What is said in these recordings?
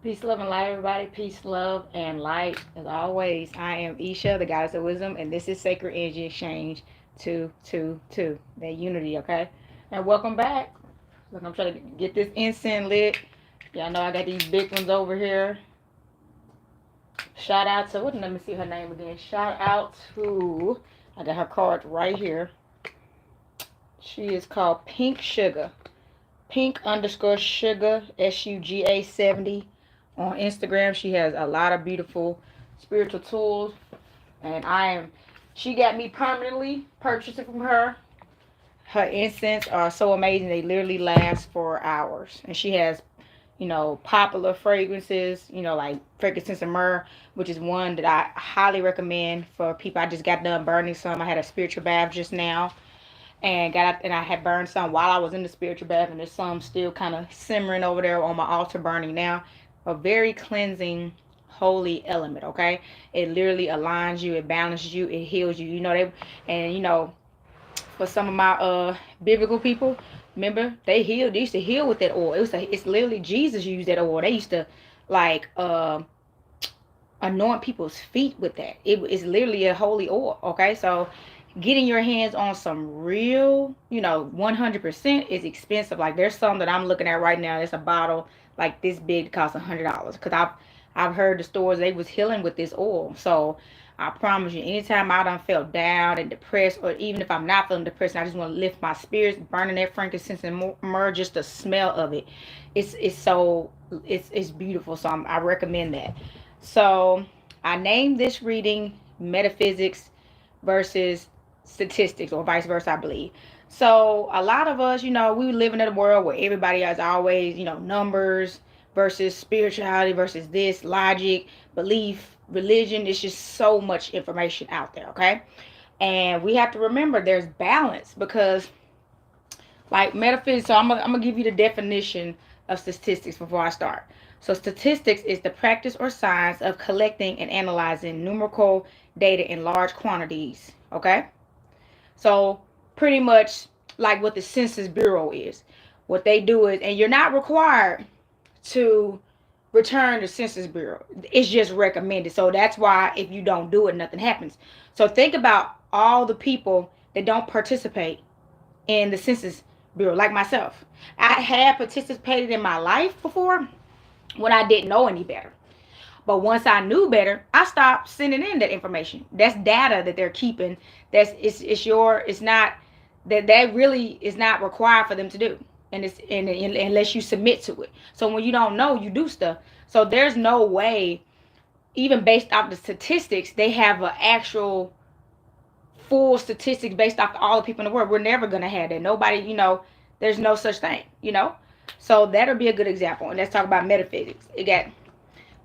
Peace, love, and light, everybody. Peace, love, and light. As always, I am Isha, the goddess of wisdom, and this is Sacred Energy Exchange 222. That unity, okay? And welcome back. Look, I'm trying to get this incense lit. Y'all know I got these big ones over here. Shout out to, let me see her name again. Shout out to, I got her card right here. She is called Pink Sugar. Pink underscore sugar, SUGA 70 on Instagram. She has a lot of beautiful spiritual tools, and she got me permanently purchasing from her. Her incense are so amazing, they literally last for hours. And she has, popular fragrances, like frankincense and myrrh, which is one that I highly recommend for people. I just got done burning some. I had a spiritual bath just now, and got out, and I had burned some while I was in the spiritual bath, and there's some still kind of simmering over there on my altar burning now. A very cleansing, holy element. Okay, it literally aligns you, it balances you, it heals you. For some of my biblical people, remember they used to heal with that oil. It's literally Jesus used that oil. They used to like anoint people's feet with that. It's literally a holy oil. Okay, so getting your hands on some real, 100% is expensive. Like there's some that I'm looking at right now. It's a bottle like this big that costs $100. Cause I've heard the stores they was healing with this oil. So I promise you, anytime I done felt down and depressed, or even if I'm not feeling depressed, I just want to lift my spirits, burning that frankincense and myrrh, just the smell of it, it's beautiful. So I recommend that. So I named this reading Metaphysics versus Statistics, or vice versa, I believe. So a lot of us, we live in a world where everybody has always, numbers versus spirituality versus this, logic, belief, religion. It's just so much information out there, okay? And we have to remember there's balance, because like metaphysics, so I'm gonna give you the definition of statistics before I start. So statistics is the practice or science of collecting and analyzing numerical data in large quantities, okay? So pretty much like what the Census Bureau is. What they do is, and you're not required to return the Census Bureau. It's just recommended. So that's why if you don't do it, nothing happens. So think about all the people that don't participate in the Census Bureau, like myself. I had participated in my life before when I didn't know any better. But once I knew better, I stopped sending in that information. That's data that they're keeping. It's not that really is not required for them to do. And unless you submit to it. So when you don't know, you do stuff. So there's no way, even based off the statistics, they have an actual full statistics based off all the people in the world. We're never gonna have that. Nobody, there's no such thing. So that'll be a good example. And let's talk about metaphysics. You got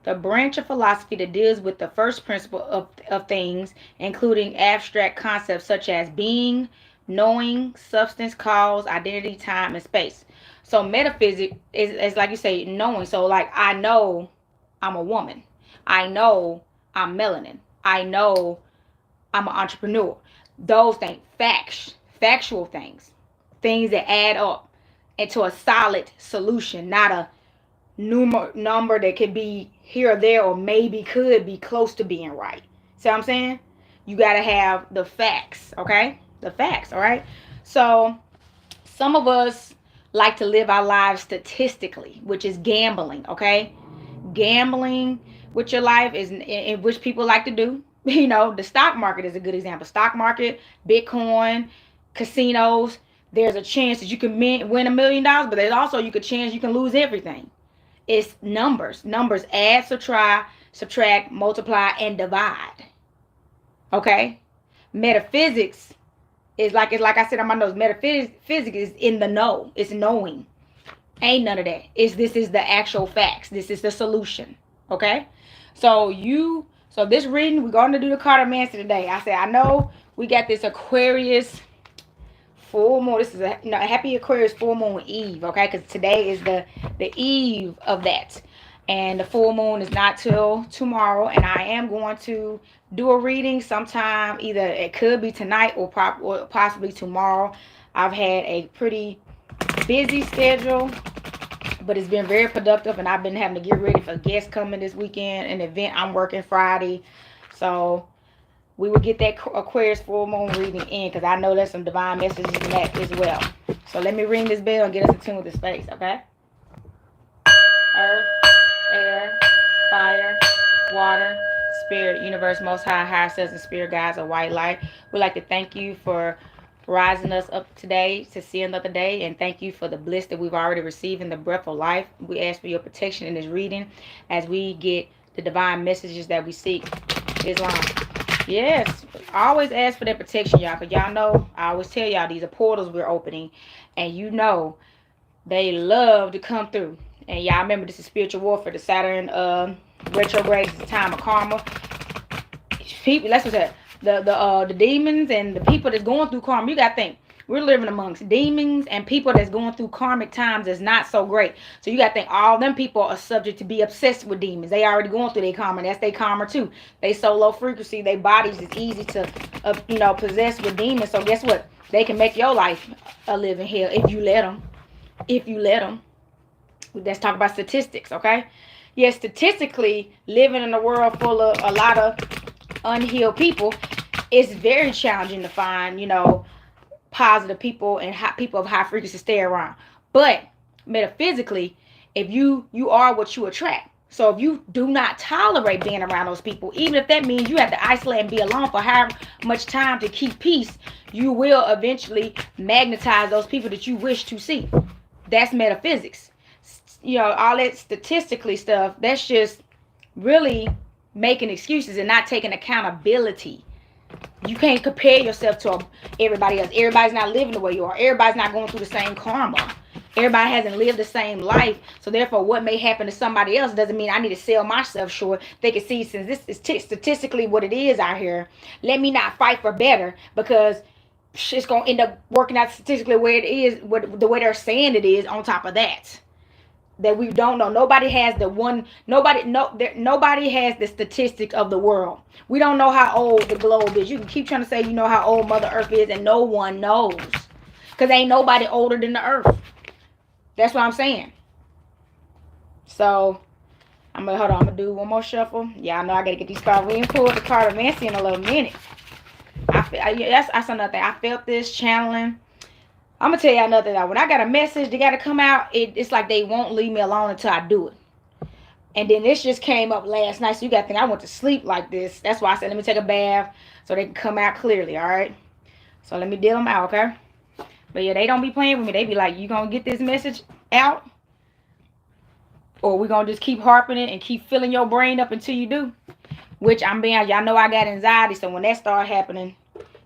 the branch of philosophy that deals with the first principle of things, including abstract concepts such as being, knowing, substance, cause, identity, time, and space. So metaphysics is like you say, knowing. So like I know I'm a woman. I know I'm melanin. I know I'm an entrepreneur. Those things, factual things, things that add up into a solid solution, not a number that could be here or there, or maybe could be close to being right. See what I'm saying? You got to have the facts, okay? The facts, all right? So some of us like to live our lives statistically, which is gambling, okay? Gambling with your life is in which people like to do. The stock market is a good example. Stock market, Bitcoin, casinos. There's a chance that you can win $1 million, but there's also you could chance you can lose everything. It's numbers. Numbers add, subtract, multiply, and divide. Okay? Metaphysics is like I said on my notes. Metaphysics is in the know. It's knowing. Ain't none of that. This is the actual facts. This is the solution. Okay? So this reading, we're going to do the Cartomancer today. I said, I know we got this Aquarius full moon. This is a happy Aquarius full moon eve, okay? Because today is the eve of that, and the full moon is not till tomorrow. And I am going to do a reading sometime. Either it could be tonight or possibly tomorrow. I've had a pretty busy schedule, But it's been very productive, and I've been having to get ready for guests coming this weekend, an event I'm working Friday. So we will get that Aquarius full moon reading in, because I know there's some divine messages in that as well. So let me ring this bell and get us attuned with the space, okay? Earth, air, fire, water, spirit, universe, most high, higher selves, and spirit guides of white light. We'd like to thank you for rising us up today to see another day, and thank you for the bliss that we've already received in the breath of life. We ask for your protection in this reading as we get the divine messages that we seek. Islam. Yes, I always ask for that protection, y'all, because y'all know, I always tell y'all, these are portals we're opening, and you know they love to come through. And y'all remember, this is spiritual warfare. The Saturn retrograde is the time of karma. People, let's say the demons and the people that's going through karma. You gotta think, we're living amongst demons and people that's going through karmic times that's not so great. So you gotta think, all them people are subject to be obsessed with demons. They already going through their karma. That's their karma too. They so low frequency, their bodies is easy to possess with demons. So guess what? They can make your life a living hell if you let them. If you let them. Let's talk about statistics, okay? Yes, statistically, living in a world full of a lot of unhealed people, it's very challenging to find, positive people and people of high frequency stay around. But metaphysically, if you are what you attract. So if you do not tolerate being around those people, even if that means you have to isolate and be alone for however much time to keep peace, you will eventually magnetize those people that you wish to see. That's metaphysics. All that statistically stuff, that's just really making excuses and not taking accountability. You can't compare yourself to everybody else. Everybody's not living the way you are. Everybody's not going through the same karma. Everybody hasn't lived the same life. So therefore, what may happen to somebody else doesn't mean I need to sell myself short. They can see, since this is statistically what it is out here, let me not fight for better, because it's going to end up working out statistically where it is, the way they're saying it is. On top of that we don't know. Nobody has nobody has the statistics of the world. We don't know how old the globe is. You can keep trying to say you know how old Mother Earth is, and no one knows, because ain't nobody older than the Earth. That's what I'm saying. So I'm gonna do one more shuffle. Y'all know I gotta get these cards. We ain't pulled the card of Nancy in a little minute. That's another thing. I felt this channeling. I'm gonna tell y'all another thing. When I got a message, they gotta come out. It's like they won't leave me alone until I do it. And then this just came up last night, so you gotta think I went to sleep like this. That's why I said let me take a bath so they can come out clearly. All right. So let me deal them out, okay? But yeah, they don't be playing with me. They be like, you gonna get this message out, or we gonna just keep harping it and keep filling your brain up until you do. Which I'm being, y'all know I got anxiety, so when that started happening,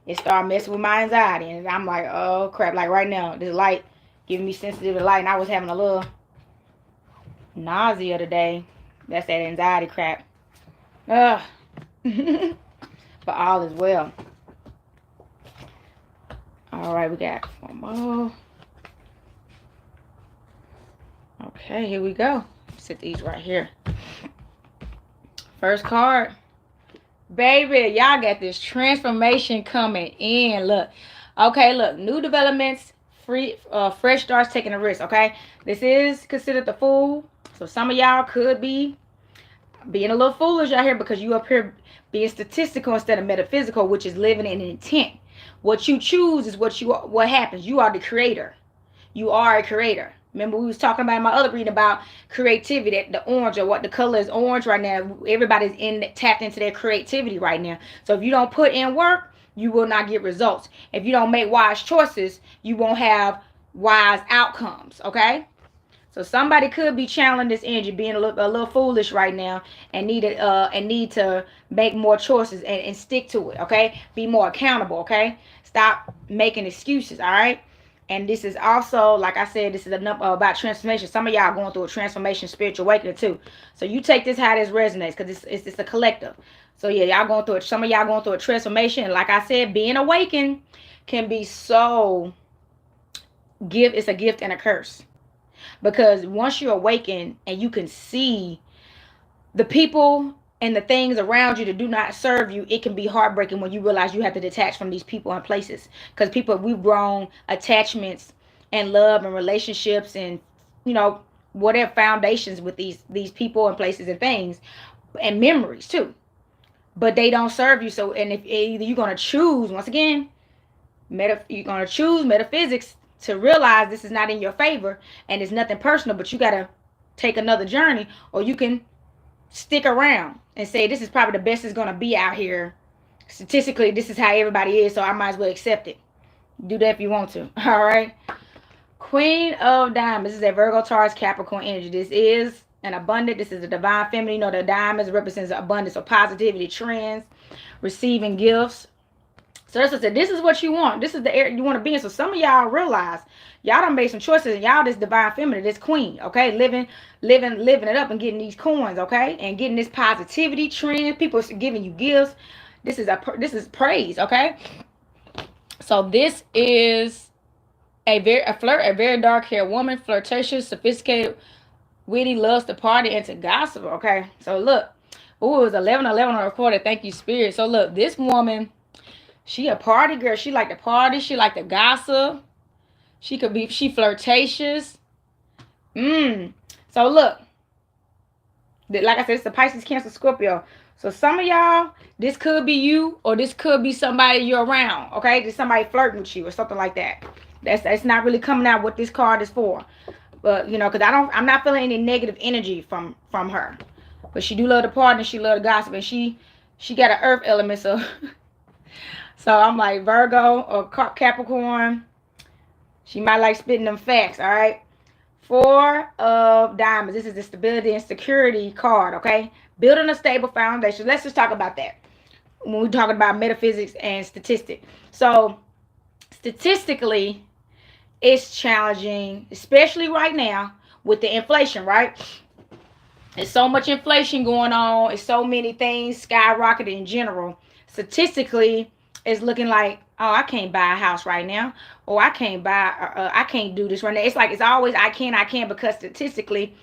it started messing with my anxiety, and I'm like, oh crap. Like right now, this light giving me sensitive to light, and I was having a little nausea today. That's that anxiety crap. Ugh. But all is well. All right, we got one more. Okay, here we go. Sit these right here. First card. Baby, y'all got this transformation coming in. Look. Okay, look. New developments, fresh starts, taking a risk, okay? This is considered the Fool. So some of y'all could be being a little foolish out here because you up here being statistical instead of metaphysical, which is living in intent. What you choose is what happens. You are the creator. You are a creator. Remember, we was talking about in my other reading about creativity, that the orange, or what the color is orange right now. Everybody's tapped into their creativity right now. So if you don't put in work, you will not get results. If you don't make wise choices, you won't have wise outcomes. Okay? So somebody could be channeling this energy, being a little foolish right now, and need to make more choices and stick to it. Okay? Be more accountable. Okay? Stop making excuses. All right? And this is also, like I said, this is about transformation. Some of y'all going through a transformation, spiritual awakening too. So you take this how this resonates, because it's a collective. So yeah, y'all going through it. Some of y'all going through a transformation. And like I said, being awakened can be so it's a gift and a curse. Because once you're awakened and you can see the people and the things around you that do not serve you, it can be heartbreaking when you realize you have to detach from these people and places. Because we've grown attachments and love and relationships and, whatever foundations with these people and places and things and memories too. But they don't serve you. So, and if either you're gonna choose, once again, you're gonna choose metaphysics to realize this is not in your favor and it's nothing personal, but you gotta take another journey, or you can stick around and say this is probably the best it's gonna be out here. Statistically, this is how everybody is, so I might as well accept it. Do that if you want to. All right. Queen of Diamonds. This is a Virgo, Taurus, Capricorn energy. This is an abundant. This is a divine feminine. You know, the diamonds represents abundance or positivity, trends, receiving gifts. So that's what I said. This is what you want. This is the area you want to be in. So some of y'all realize y'all done made some choices, and y'all this divine feminine, this queen, okay, living it up and getting these coins, okay, and getting this positivity trend. People giving you gifts. This is praise, okay. So this is a very dark haired woman, flirtatious, sophisticated, witty, loves to party and to gossip. Okay, so look, ooh, it was 11:11 on recorded. Thank you, Spirit. So look, this woman, she a party girl. She like to party. She like to gossip. She flirtatious. So look, like I said, it's a Pisces, Cancer, Scorpio. So some of y'all, this could be you, or this could be somebody you're around. Okay, there's somebody flirting with you or something like that. That's not really coming out what this card is for. But you know, because I'm not feeling any negative energy from her. But she do love to party and she love to gossip, and she got an earth element, so so I'm like Virgo or Capricorn. She might like spitting them facts. All right. Four of Diamonds. This is the stability and security card. Okay, building a stable foundation. Let's just talk about that when we're talking about metaphysics and statistics. So statistically, it's challenging, especially right now with the inflation, right? There's so much inflation going on. It's so many things skyrocketing in general. Statistically, it's looking like, oh, I can't buy a house right now. Or I can't I can't do this right now. It's like, it's always, I can't because statistically,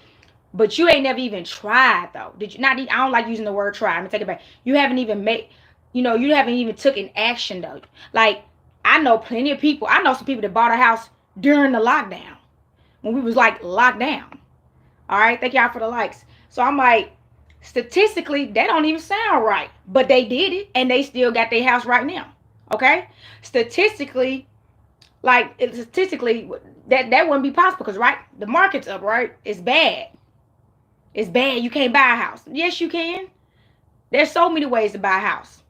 but you ain't never even tried though. Did you not? I don't like using the word try. I'm gonna take it back. You haven't even you haven't even took an action though. Like, I know plenty of people. I know some people that bought a house during the lockdown, when we was like locked down. All right, thank y'all for the likes. So I'm like, statistically, that don't even sound right, but they did it, and they still got their house right now. Okay, statistically, that wouldn't be possible because right, the market's up, right? It's bad. It's bad. You can't buy a house. Yes, you can. There's so many ways to buy a house.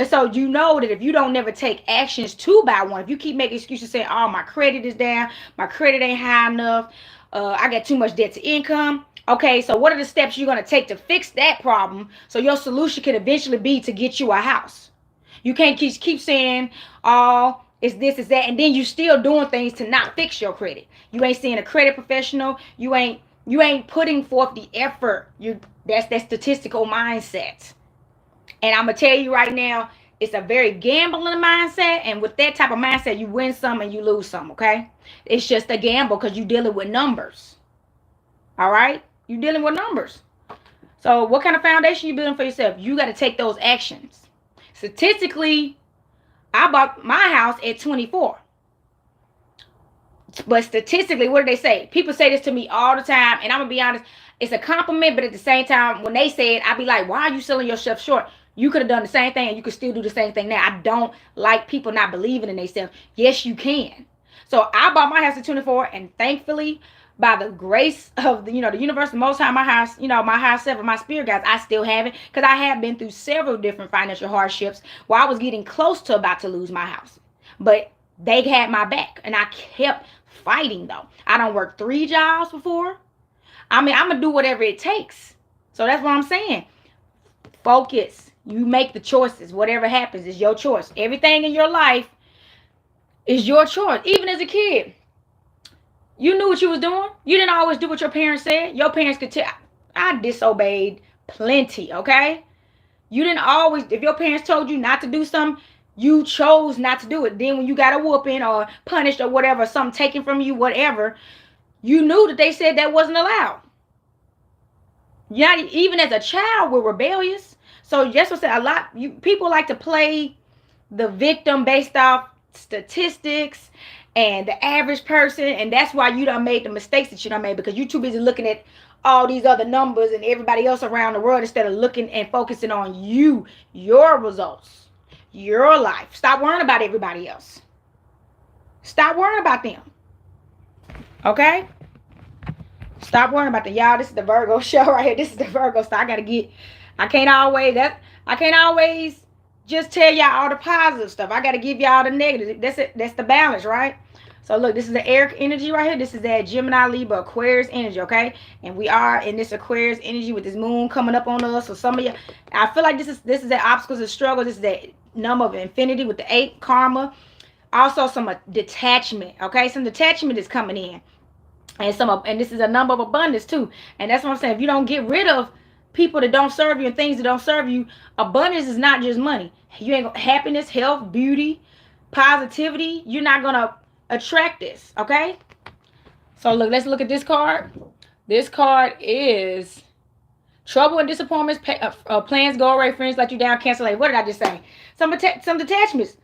So you know that if you don't never take actions to buy one, if you keep making excuses saying, oh, my credit is down, my credit ain't high enough, I got too much debt to income. Okay, so what are the steps you're going to take to fix that problem so your solution can eventually be to get you a house? You can't keep saying, oh, it's this, it's that, and then you still doing things to not fix your credit. You ain't seeing a credit professional. You ain't putting forth the effort. That's that statistical mindset. And I'm going to tell you right now, it's a very gambling mindset. And with that type of mindset, you win some and you lose some, okay? It's just a gamble because you're dealing with numbers. All right? You're dealing with numbers. So what kind of foundation you building for yourself? You got to take those actions. Statistically, I bought my house at 24. But statistically, what do they say? People say this to me all the time. And I'm going to be honest, it's a compliment. But at the same time, when they say it, I be like, why are you selling yourself short? You could have done the same thing and you could still do the same thing now. I don't like people not believing in themselves. Yes, you can. So I bought my house at 24, and thankfully, by the grace of the universe, most time my house, my house seven, my spirit guides, I still have it because I have been through several different financial hardships where I was getting close to about to lose my house. But they had my back and I kept fighting though. I done worked 3 jobs before. I mean, I'm going to do whatever it takes. So that's what I'm saying. Focus. You make the choices. Whatever happens is your choice. Everything in your life is your choice. Even as a kid, you knew what you was doing. You didn't always do what your parents said. Your parents could tell. I disobeyed plenty, okay? You didn't always, if your parents told you not to do something, you chose not to do it. Then when you got a whooping or punished or whatever, something taken from you, whatever, you knew that they said that wasn't allowed. Yeah, even as a child, we're rebellious. So just what I said, people like to play the victim based off statistics and the average person, and that's why you done made the mistakes that you done made, because you too busy looking at all these other numbers and everybody else around the world instead of looking and focusing on you, your results, your life. Stop worrying about everybody else. Stop worrying about them. Okay? Stop worrying about them. Y'all, this is the Virgo show right here. This is the Virgo stuff. I can't always just tell y'all all the positive stuff. I gotta give y'all the negative. That's it. That's the balance, right? So look, this is the air energy right here. This is that Gemini, Libra, Aquarius energy, okay? And we are in this Aquarius energy with this moon coming up on us. So some of you, I feel like this is that obstacles and struggles. This is that number of infinity with the 8, karma. Also some detachment, okay? Some detachment is coming in. And this is a number of abundance too. And that's what I'm saying. If you don't get rid of people that don't serve you and things that don't serve you, abundance is not just money. You ain't gonna, happiness, health, beauty, positivity, you're not gonna attract this, okay? So look, let's look at this card. This card is trouble and disappointments, plans go away, friends let you down, cancel. What did I just say? Some detachments.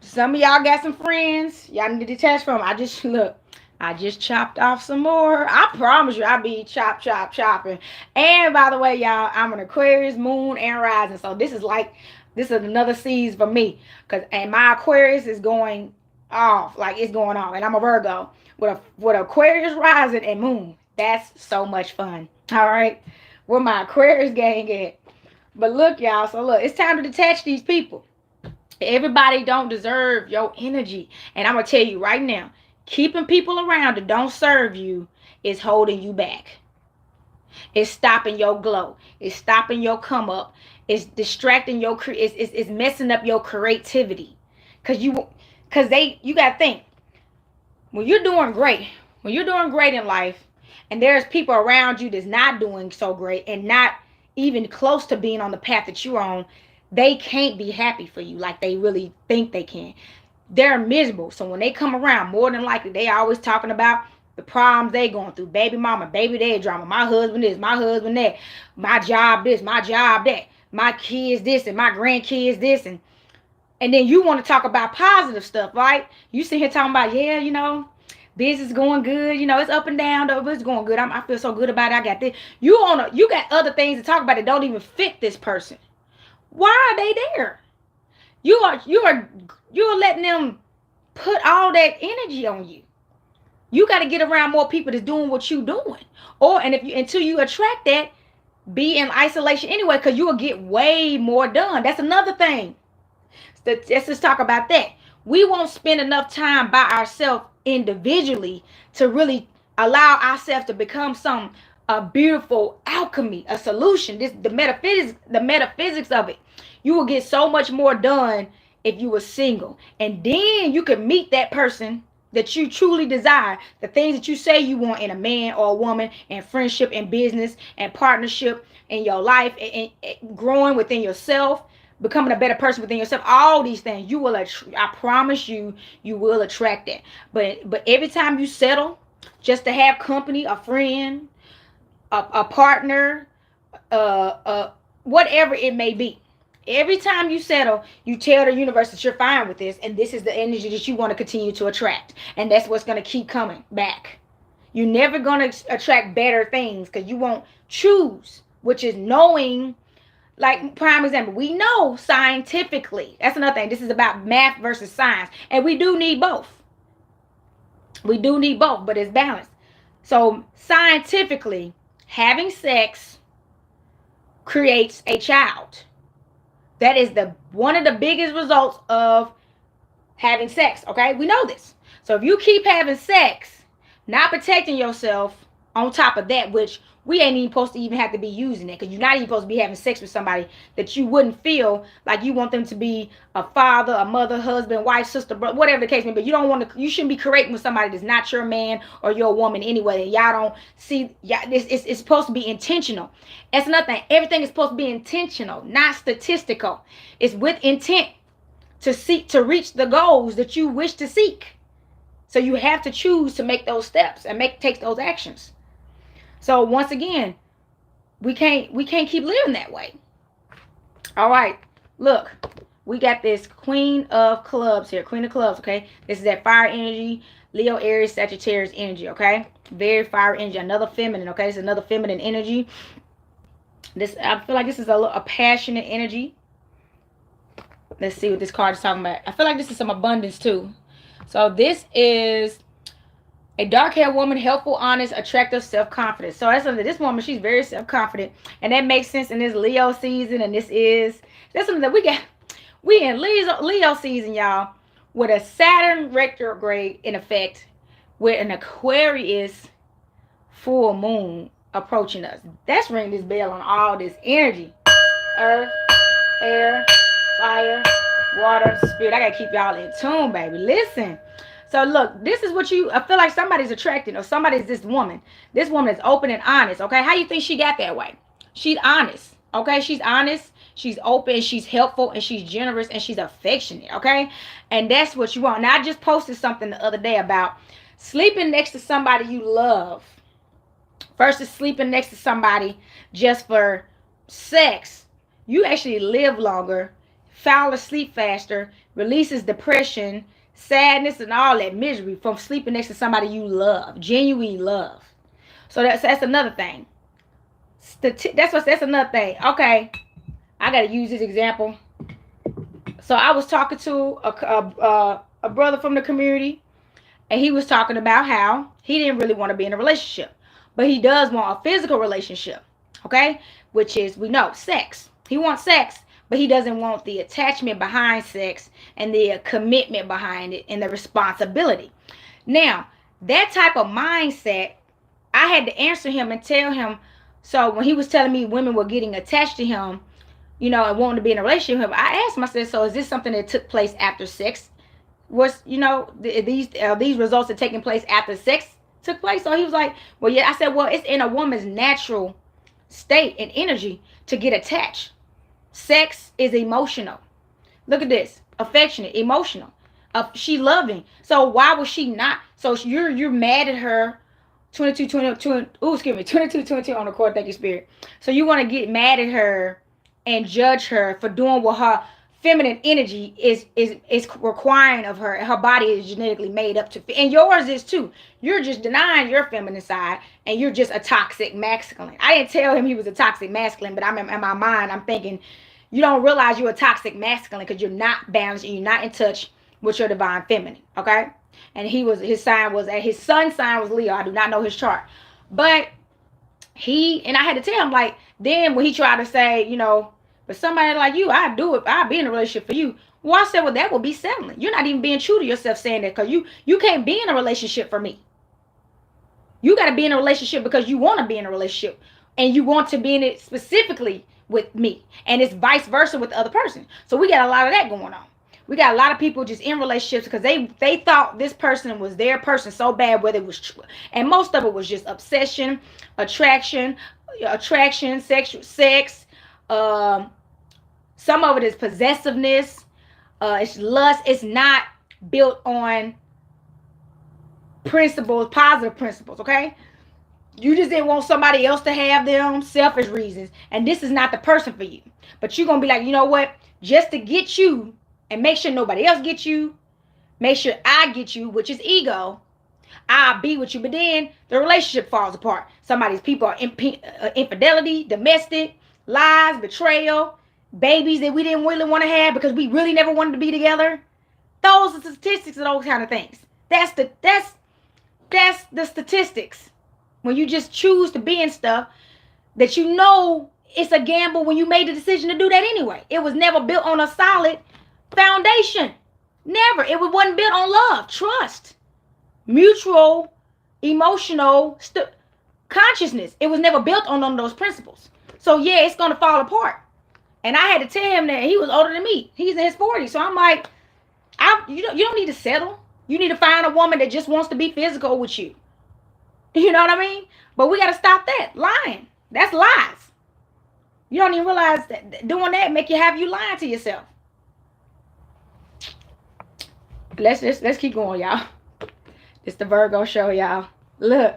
Some of y'all got some friends y'all need to detach from. I just chopped off some more. I promise you, I be chopping. And by the way, y'all, I'm an Aquarius, moon, and rising. So this is another season for me. And my Aquarius is going off. Like, it's going off. And I'm a Virgo with Aquarius rising and moon. That's so much fun. All right. Where my Aquarius gang at? But look, y'all. So look, it's time to detach these people. Everybody don't deserve your energy. And I'm going to tell you right now, keeping people around that don't serve you is holding you back. It's stopping your glow. It's stopping your come up. It's distracting your, it's messing up your creativity. Because you got to think, when you're doing great in life, and there's people around you that's not doing so great and not even close to being on the path that you're on, they can't be happy for you like they really think they can. They're miserable. So when they come around, more than likely, they always talking about the problems they going through. Baby mama, baby dad drama. My husband this, my husband that. My job this, my job that. My kids this, and my grandkids this. And then you want to talk about positive stuff, right? You sit here talking about, yeah, business going good. It's up and down, though, but it's going good. I feel so good about it. I got this. You got other things to talk about that don't even fit this person. Why are they there? You're letting them put all that energy on you. You got to get around more people that's doing what you doing. Until you attract that, be in isolation anyway, because you will get way more done. That's another thing. Let's just talk about that. We won't spend enough time by ourselves individually to really allow ourselves to become a beautiful alchemy, a solution. The metaphysics of it. You will get so much more done if you were single. And then you could meet that person that you truly desire. The things that you say you want in a man or a woman, and friendship and business and partnership in your life, and growing within yourself, becoming a better person within yourself. All these things, you will. I promise you, you will attract that. But every time you settle just to have company, a friend, a partner, whatever it may be. Every time you settle, you tell the universe that you're fine with this, and this is the energy that you want to continue to attract. And that's what's going to keep coming back. You're never going to attract better things because you won't choose, which is knowing. Like, prime example, we know scientifically. That's another thing. This is about math versus science. And we do need both. We do need both, but it's balanced. So scientifically, having sex creates a child. That is one of the biggest results of having sex, okay? We know this. So if you keep having sex, not protecting yourself on top of that, which we ain't even supposed to even have to be using it, because you're not even supposed to be having sex with somebody that you wouldn't feel like you want them to be a father, a mother, husband, wife, sister, brother, whatever the case may be. You shouldn't be creating with somebody that's not your man or your woman anyway. Y'all don't see, it's supposed to be intentional. That's another thing. Everything is supposed to be intentional, not statistical. It's with intent to reach the goals that you wish to seek. So you have to choose to make those steps and take those actions. So once again, we can't keep living that way. All right, look, we got this Queen of Clubs here. Queen of Clubs, okay? This is that fire energy, Leo, Aries, Sagittarius energy, okay? Very fire energy. Another feminine, okay? This is another feminine energy. This, I feel like this is a passionate energy. Let's see what this card is talking about. I feel like this is some abundance too. So this is a dark-haired woman, helpful, honest, attractive, self-confident. So that's something, this woman, she's very self-confident. And that makes sense in this Leo season. And that's something that we got. We in Leo season, y'all, with a Saturn retrograde in effect, with an Aquarius full moon approaching us. That's ringing this bell on all this energy. Earth, air, fire, water, spirit. I gotta keep y'all in tune, baby. Listen. So look, this is what I feel like somebody's attracting, or somebody's this woman. This woman is open and honest, okay? How you think she got that way? She's honest, okay? She's honest, she's open, she's helpful, and she's generous, and she's affectionate, okay? And that's what you want. Now, I just posted something the other day about sleeping next to somebody you love versus sleeping next to somebody just for sex. You actually live longer, fall asleep faster, releases depression, sadness, and all that misery from sleeping next to somebody you love, genuinely love. So that's another thing. That's another thing. Okay, I gotta use this example. So I was talking to a brother from the community, and he was talking about how he didn't really want to be in a relationship, but he does want a physical relationship. Okay, which is, we know, sex. He wants sex, but he doesn't want the attachment behind sex and the commitment behind it and the responsibility. Now, that type of mindset, I had to answer him and tell him. So when he was telling me women were getting attached to him, and wanting to be in a relationship with him, I asked him, I said, so is this something that took place after sex? These results are taking place after sex took place? So he was like, well, yeah. I said, well, it's in a woman's natural state and energy to get attached. Sex is emotional. Look at this. Affectionate, emotional. She loving. So why was she not? So you're mad at her. 22 on the court. Thank you, Spirit. So you want to get mad at her and judge her for doing what her feminine energy is requiring of her. Her body is genetically made up to, and yours is too. You're just denying your feminine side, and you're just a toxic masculine. I didn't tell him he was a toxic masculine, but in my mind, I'm thinking, you don't realize you're a toxic masculine because you're not balanced and you're not in touch with your divine feminine. Okay, and his sun sign was Leo. I do not know his chart, but I had to tell him, like, then when he tried to say, but somebody like you, I'd do it. I'd be in a relationship for you. Well, I said, well, that would be settling. You're not even being true to yourself saying that, because you can't be in a relationship for me. You got to be in a relationship because you want to be in a relationship, and you want to be in it specifically with me, and it's vice versa with the other person. So we got a lot of that going on. We got a lot of people just in relationships because they thought this person was their person so bad, whether it was true. And most of it was just obsession, attraction, sexual sex. Some of it is possessiveness. It's lust. It's not built on principles, positive principles, okay? You just didn't want somebody else to have them, selfish reasons. And this is not the person for you. But you're going to be like, you know what? Just to get you and make sure nobody else gets you, make sure I get you, which is ego, I'll be with you. But then the relationship falls apart. Somebody's people are infidelity, domestic, lies, betrayal, babies that we didn't really want to have because we really never wanted to be together. Those are the statistics of those kind of things. That's the statistics. When you just choose to be in stuff that it's a gamble when you made the decision to do that anyway. It was never built on a solid foundation. Never. It wasn't built on love, trust, mutual, emotional consciousness. It was never built on none of those principles. So yeah, it's going to fall apart. And I had to tell him that. He was older than me. He's in his 40s. So I'm like, you don't need to settle. You need to find a woman that just wants to be physical with you. You know what I mean? But we got to stop that lying. That's lies. You don't even realize that doing that make you lying to yourself. Let's keep going, y'all. It's the Virgo show, y'all. Look,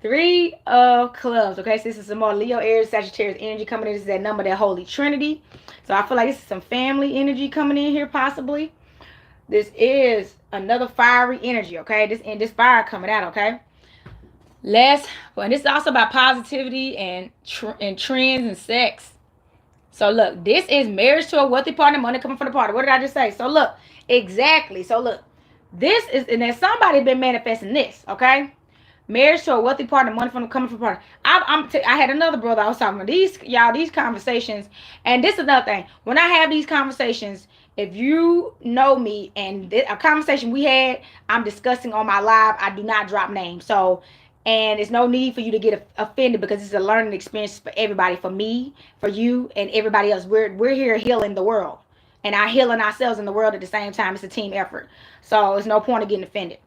Three of Clubs. Okay, so this is some more Leo, Aries, Sagittarius energy coming in. This is that number, that Holy Trinity. So I feel like this is some family energy coming in here, possibly. This is another fiery energy. Okay, this fire coming out. Okay, and this is also about positivity and trends and sex. So look, this is marriage to a wealthy partner, money coming from the partner. What did I just say? So look, exactly. So look, this is, and then somebody been manifesting this. Okay. Marriage to a wealthy partner, money from coming from a partner. I had another brother I was talking about. These conversations, and this is another thing. When I have these conversations, if you know me and a conversation we had, I'm discussing on my live, I do not drop names. So, and there's no need for you to get offended because it's a learning experience for everybody, for me, for you, and everybody else. We're here healing the world, and our healing ourselves in the world at the same time. It's a team effort. So, there's no point of getting offended.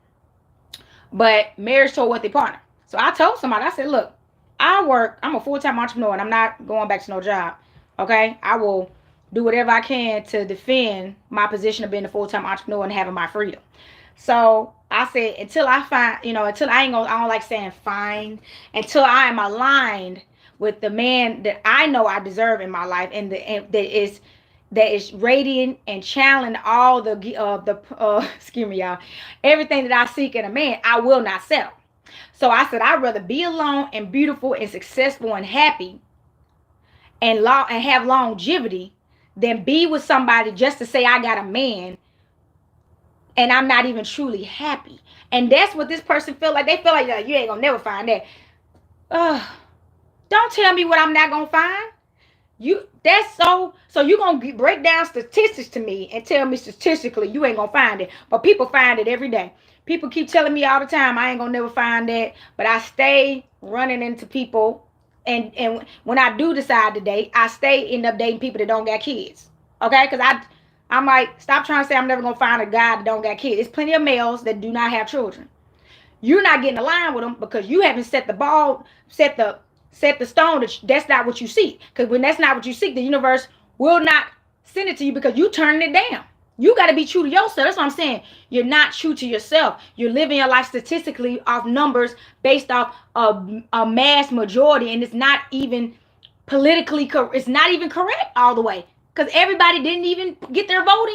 But marriage to a wealthy partner. So I told somebody, I said, look, I'm a full-time entrepreneur and I'm not going back to no job. Okay? I will do whatever I can to defend my position of being a full-time entrepreneur and having my freedom. So I said, until I find, until I don't like saying find, until I am aligned with the man that I know I deserve in my life and that is radiant and channeling all excuse me, y'all, everything that I seek in a man, I will not settle. So I said, I'd rather be alone and beautiful and successful and happy and have longevity than be with somebody just to say I got a man and I'm not even truly happy. And that's what this person feel like. They feel like, you ain't gonna never find that. Don't tell me what I'm not gonna find. So you gonna break down statistics to me and tell me statistically you ain't gonna find it, but people find it every day. People keep telling me all the time I ain't gonna never find that, but I stay running into people, and when I do decide to date, I end up dating people that don't got kids. Okay, because I'm like, stop trying to say I'm never gonna find a guy that don't got kids. There's plenty of males that do not have children. You're not getting aligned with them because you haven't set the stone. That's not what you seek. Because when that's not what you seek, the universe will not send it to you because you turning it down. You got to be true to yourself. That's what I'm saying. You're not true to yourself. You're living your life statistically off numbers based off a mass majority, and it's not even politically correct. It's not even correct all the way because everybody didn't even get their vote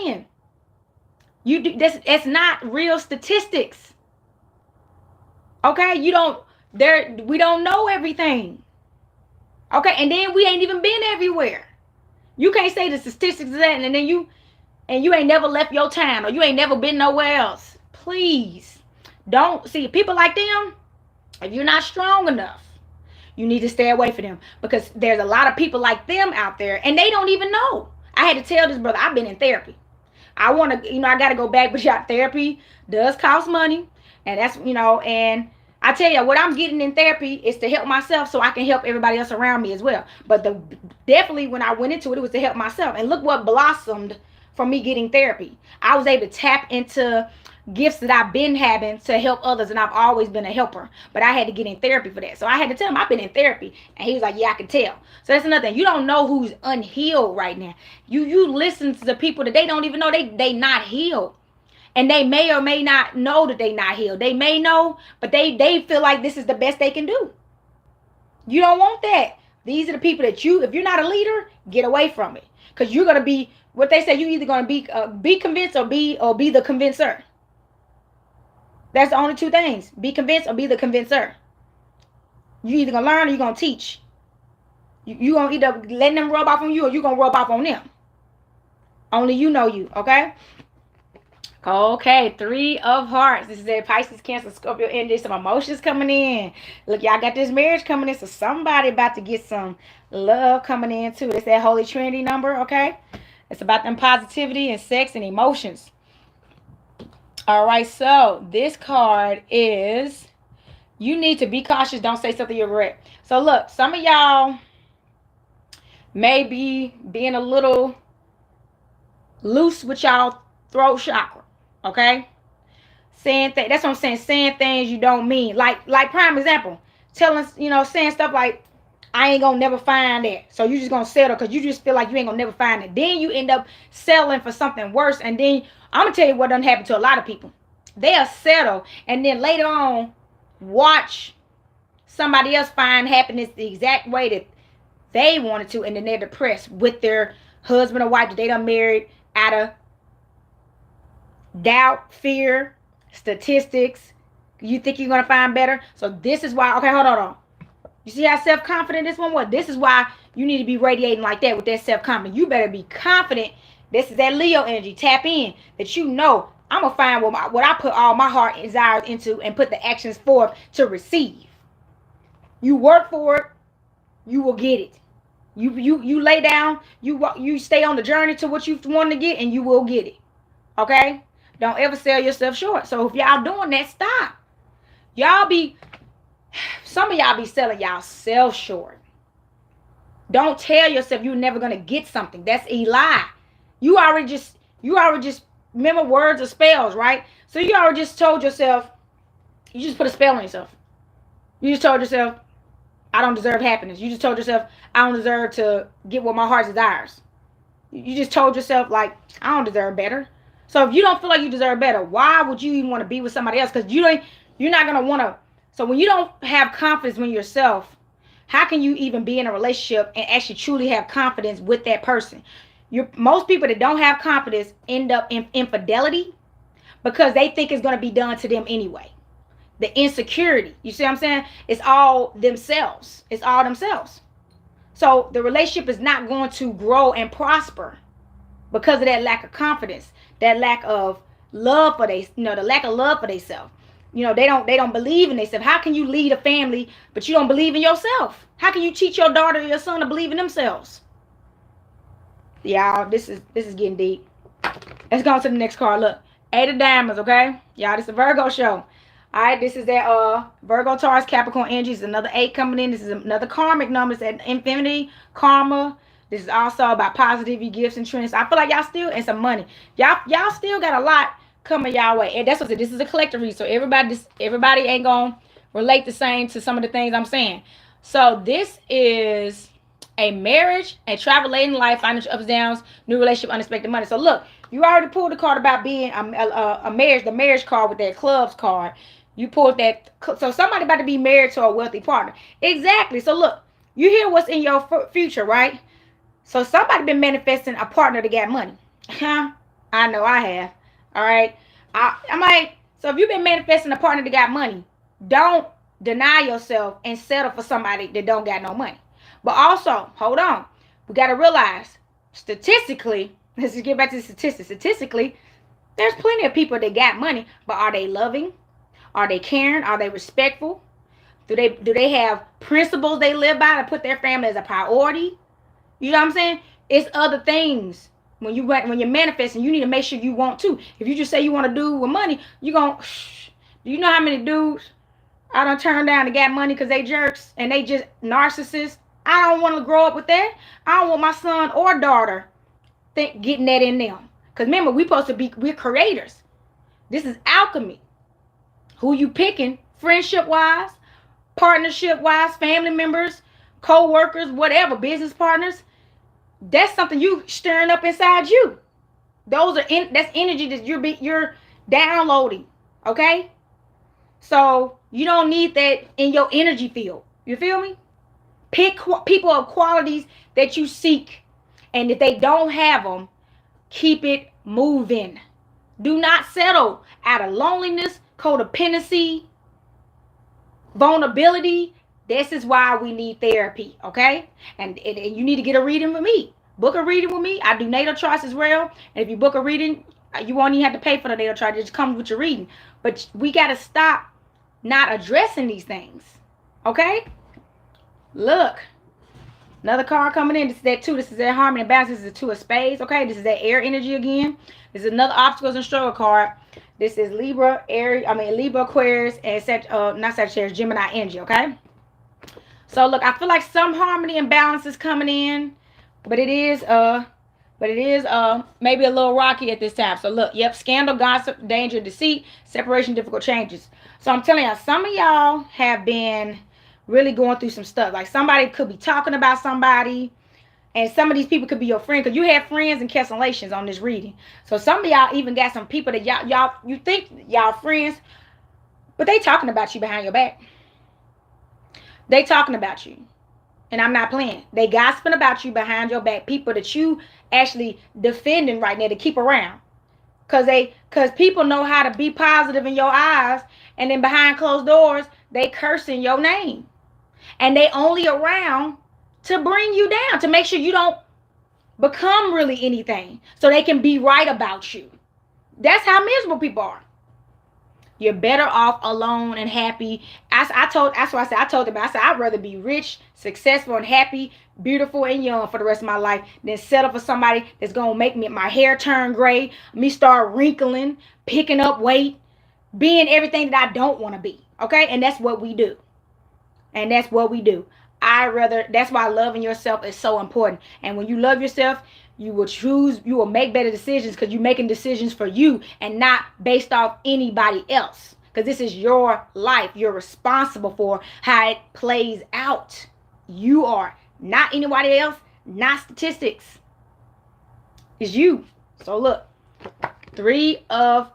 in. That's not real statistics. Okay, we don't know everything. Okay, and then we ain't even been everywhere. You can't say the statistics of that, and then you ain't never left your town or you ain't never been nowhere else. Please, don't see people like them. If you're not strong enough, you need to stay away from them because there's a lot of people like them out there, and they don't even know. I had to tell this brother, I've been in therapy. I want to, I got to go back, but therapy does cost money, and that's, and I tell you, what I'm getting in therapy is to help myself so I can help everybody else around me as well. But definitely when I went into it, it was to help myself. And look what blossomed from me getting therapy. I was able to tap into gifts that I've been having to help others, and I've always been a helper. But I had to get in therapy for that. So I had to tell him I've been in therapy. And he was like, yeah, I can tell. So that's another thing. You don't know who's unhealed right now. You listen to the people that they don't even know they not healed. And they may or may not know that they not healed. They may know, but they feel like this is the best they can do. You don't want that. These are the people that if you're not a leader, get away from it. Because you're going to be, what they say, you either going to be convinced or be the convincer. That's the only two things. Be convinced or be the convincer. You either going to learn or you're going to teach. You going to either let them rub off on you or you're going to rub off on them. Only you know you, okay? Okay, 3 of Hearts. This is a Pisces, Cancer, Scorpio, and there's some emotions coming in. Look, y'all got this marriage coming in, so somebody about to get some love coming in too. It's that Holy Trinity number, okay? It's about them positivity and sex and emotions. All right, so this card is, you need to be cautious. Don't say something you regret. So look, some of y'all may be being a little loose with y'all throat chakra. Okay, saying that's what I'm saying. Saying things you don't mean, like prime example, telling saying stuff like, I ain't gonna never find that. So you just gonna settle because you just feel like you ain't gonna never find it. Then you end up settling for something worse, and then I'm gonna tell you what done happened to a lot of people. They'll settle, and then later on, watch somebody else find happiness the exact way that they wanted to, and then they're depressed with their husband or wife that they done married out of doubt, fear, statistics. You think you're going to find better? So this is why, okay, hold on. You see how self-confident this one was? This is why you need to be radiating like that with that self-confidence. You better be confident. This is that Leo energy. Tap in that you know I'm going to find what I put all my heart and desires into and put the actions forth to receive. You work for it, you will get it. You lay down, you stay on the journey to what you want to get, and you will get it. Okay? Don't ever sell yourself short. So if y'all doing that, stop. Some of y'all be selling y'all short. Don't tell yourself you're never gonna get something. That's a lie. You already just remember words or spells, right? So you already just told yourself, you just put a spell on yourself. You just told yourself, I don't deserve happiness. You just told yourself, I don't deserve to get what my heart desires. You just told yourself, like, I don't deserve better. So if you don't feel like you deserve better, why would you even want to be with somebody else? Because you're not going to want to. So when you don't have confidence in yourself, how can you even be in a relationship and actually truly have confidence with that person? Most people that don't have confidence end up in infidelity because they think it's going to be done to them anyway. The insecurity, you see what I'm saying? It's all themselves. It's all themselves. So the relationship is not going to grow and prosper because of that lack of confidence, that lack of love for the lack of love for themselves. They don't believe in themselves. How can you lead a family but you don't believe in yourself? How can you teach your daughter or your son to believe in themselves? Y'all, this is getting deep. Let's go on to the next card. Look, 8 of Diamonds, okay? Y'all, this is a Virgo show. All right, this is that Virgo, Taurus, Capricorn energy. This is another 8 coming in. This is another karmic number. It's at infinity, karma. This is also about positivity, gifts, and trends. I feel like y'all still, and some money. Y'all still got a lot coming y'all way. And that's what this is a collective read. So everybody ain't gonna relate the same to some of the things I'm saying. So this is a marriage, a travel laden life, financial ups and downs, new relationship, unexpected money. So look, you already pulled the card about being a marriage, the marriage card with that clubs card. You pulled that. So somebody about to be married to a wealthy partner. Exactly. So look, you hear what's in your future, right? So somebody been manifesting a partner that got money. I know I have. All right. I'm like, so if you've been manifesting a partner that got money, don't deny yourself and settle for somebody that don't got no money. But also, hold on. We got to realize, statistically, let's just get back to the statistics. Statistically, there's plenty of people that got money, but are they loving? Are they caring? Are they respectful? Do they have principles they live by to put their family as a priority? You know what I'm saying? It's other things. When you're manifesting, you need to make sure you want to. If you just say you want to do with money, do you know how many dudes I done turned down to get money because they jerks and they just narcissists? I don't want to grow up with that. I don't want my son or daughter getting that in them. Because remember, we're creators. This is alchemy. Who you picking, friendship-wise, partnership-wise, family members, co-workers, whatever, business partners. That's something you stirring up inside you. That's energy that you're downloading. Okay? So you don't need that in your energy field. You feel me? Pick people of qualities that you seek. And if they don't have them, keep it moving. Do not settle out of loneliness, codependency, vulnerability. This is why we need therapy, okay? And you need to get a reading with me. Book a reading with me. I do natal charts as well. And if you book a reading, you won't even have to pay for the natal chart. It just comes with your reading. But we got to stop not addressing these things, okay? Look. Another card coming in. This is that 2. This is that harmony and balance. This is the 2 of spades, okay? This is that air energy again. This is another obstacles and struggle card. This is Libra, Libra, Aquarius, and not Sagittarius, Gemini energy, okay? So look, I feel like some harmony and balance is coming in, but it is maybe a little rocky at this time. So look, yep, scandal, gossip, danger, deceit, separation, difficult changes. So I'm telling y'all, some of y'all have been really going through some stuff. Like somebody could be talking about somebody, and some of these people could be your friend, because you have friends and cancellations on this reading. So some of y'all even got some people that y'all you think y'all friends, but they talking about you behind your back. They talking about you. And I'm not playing. They gossiping about you behind your back. People that you actually defending right now to keep around. Cause people know how to be positive in your eyes, and then behind closed doors, they cursing your name. And they only around to bring you down, to make sure you don't become really anything. So they can be right about you. That's how miserable people are. You're better off alone and happy. That's why I said, I told them, I said, I'd rather be rich, successful, and happy, beautiful, and young for the rest of my life than settle for somebody that's going to make my hair turn gray, me start wrinkling, picking up weight, being everything that I don't want to be. Okay? And that's what we do. And that's what we do. That's why loving yourself is so important. And when you love yourself, you will make better decisions, because you're making decisions for you and not based off anybody else. Because this is your life. You're responsible for how it plays out. You are. Not anybody else. Not statistics. It's you. So look. 3 of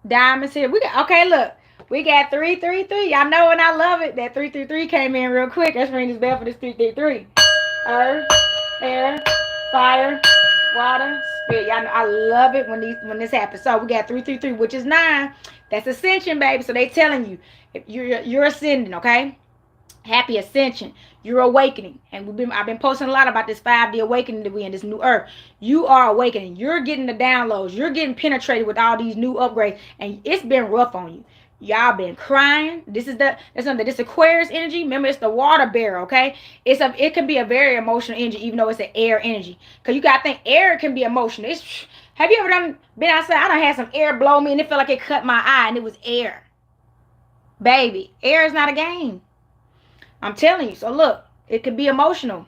diamonds here. We got 333. Y'all know, and I love it. That 333 came in real quick. Let's ring this bell for this 333. Earth, air, fire, water, spirit. Y'all know I love it when this happens. So we got 333, which is 9. That's ascension, baby. So they telling you if you're ascending, okay? Happy ascension. You're awakening. And I've been posting a lot about this 5D awakening that we in, this new earth. You are awakening. You're getting the downloads. You're getting penetrated with all these new upgrades. And it's been rough on you. Y'all been crying. This Aquarius energy. Remember, it's the water bearer, okay? It can be a very emotional energy, even though it's an air energy. Because you got to think air can be emotional. Have you ever been outside? I done had some air blow me and it felt like it cut my eye and it was air. Baby, air is not a game. I'm telling you. So look, it could be emotional.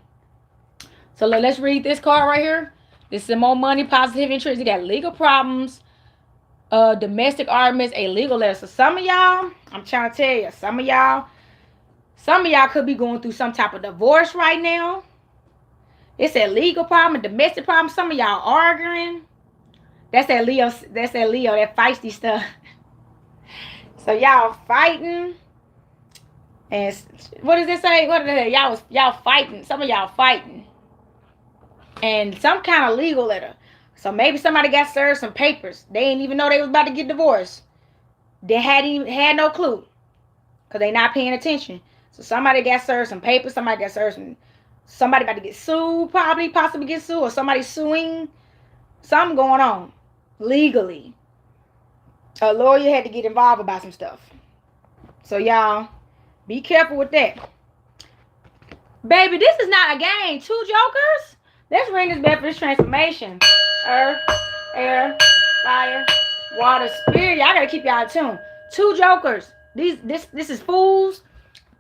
So let's read this card right here. This is more money, positive interest. You got legal problems, domestic arguments, a legal letter. So some of y'all, I'm trying to tell you, some of y'all could be going through some type of divorce right now. It's a legal problem, a domestic problem. Some of y'all arguing. That's that Leo, that feisty stuff. So y'all fighting. And what does it say? What the hell? Y'all fighting. Some of y'all fighting. And some kind of legal letter. So maybe somebody got served some papers. They didn't even know they was about to get divorced. They had no clue. Because they not paying attention. So somebody got served some papers. Somebody got served somebody about to get sued, possibly get sued. Or somebody suing. Something going on. Legally. A lawyer had to get involved about some stuff. So y'all, be careful with that. Baby, this is not a game. 2 jokers? Let's ring this bell for this transformation. Earth, air, fire, water, spirit. Y'all gotta keep y'all in tune. 2 jokers. This is fools.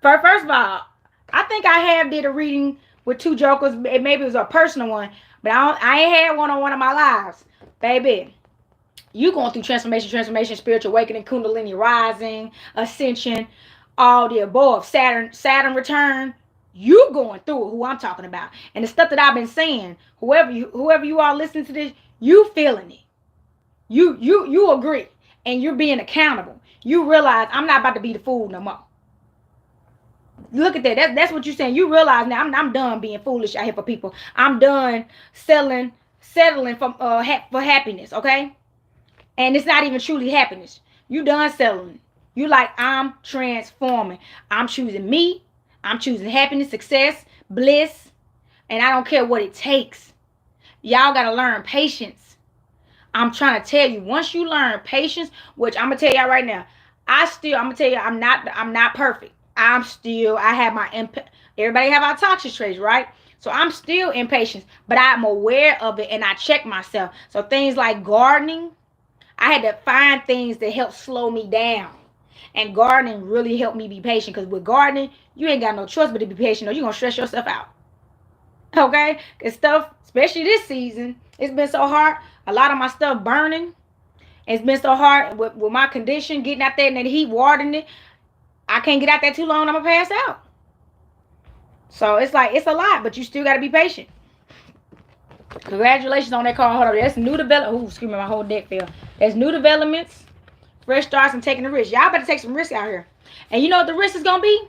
First of all, I think I have did a reading with 2 jokers. Maybe it was a personal one. But I ain't had one on one of my lives. Baby, you going through transformation, spiritual awakening, kundalini rising, ascension, all the above. Saturn return. You going through it, who I'm talking about. And the stuff that I've been saying, whoever you are listening to this, you feeling it. You agree. And you're being accountable. You realize I'm not about to be the fool no more. Look at that. That's what you're saying. You realize now I'm done being foolish out here for people. I'm done settling for happiness, okay? And it's not even truly happiness. You done settling. You like, I'm transforming. I'm choosing me. I'm choosing happiness, success, bliss. And I don't care what it takes. Y'all got to learn patience. I'm trying to tell you, once you learn patience, which I'm going to tell y'all right now, I'm going to tell you, I'm not perfect. I have my, everybody have our toxic traits, right? So I'm still impatient, but I'm aware of it and I check myself. So things like gardening, I had to find things that help slow me down. And gardening really helped me be patient. Because with gardening, you ain't got no choice but to be patient or you're going to stress yourself out. Okay? Because stuff, especially this season, it's been so hard. A lot of my stuff burning. It's been so hard with my condition, getting out there in the heat, watering it. I can't get out there too long, I'm going to pass out. So it's like, it's a lot, but you still got to be patient. Congratulations on that call. Hold on. That's new development. Ooh, excuse me, my whole deck fell. That's new developments, fresh starts, and taking the risk. Y'all better take some risk out here. And you know what the risk is going to be?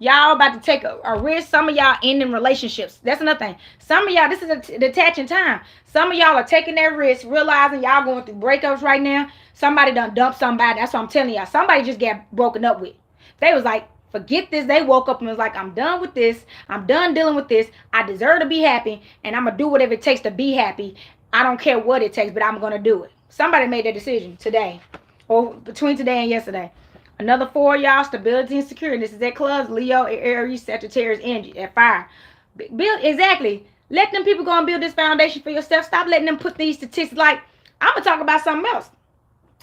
Y'all about to take a risk. Some of y'all ending relationships. That's another thing. Some of y'all, this is a detaching time. Some of y'all are taking that risk, realizing y'all going through breakups right now. Somebody done dumped somebody. That's what I'm telling y'all. Somebody just got broken up with. They was like, forget this. They woke up and was like, I'm done with this. I'm done dealing with this. I deserve to be happy, and I'm going to do whatever it takes to be happy. I don't care what it takes, but I'm going to do it. Somebody made that decision today, or between today and yesterday. Another 4, y'all, stability and security. This is at clubs, Leo, Aries, Sagittarius, energy, at fire. Build, exactly. Let them people go and build this foundation for yourself. Stop letting them put these statistics. Like, I'm going to talk about something else.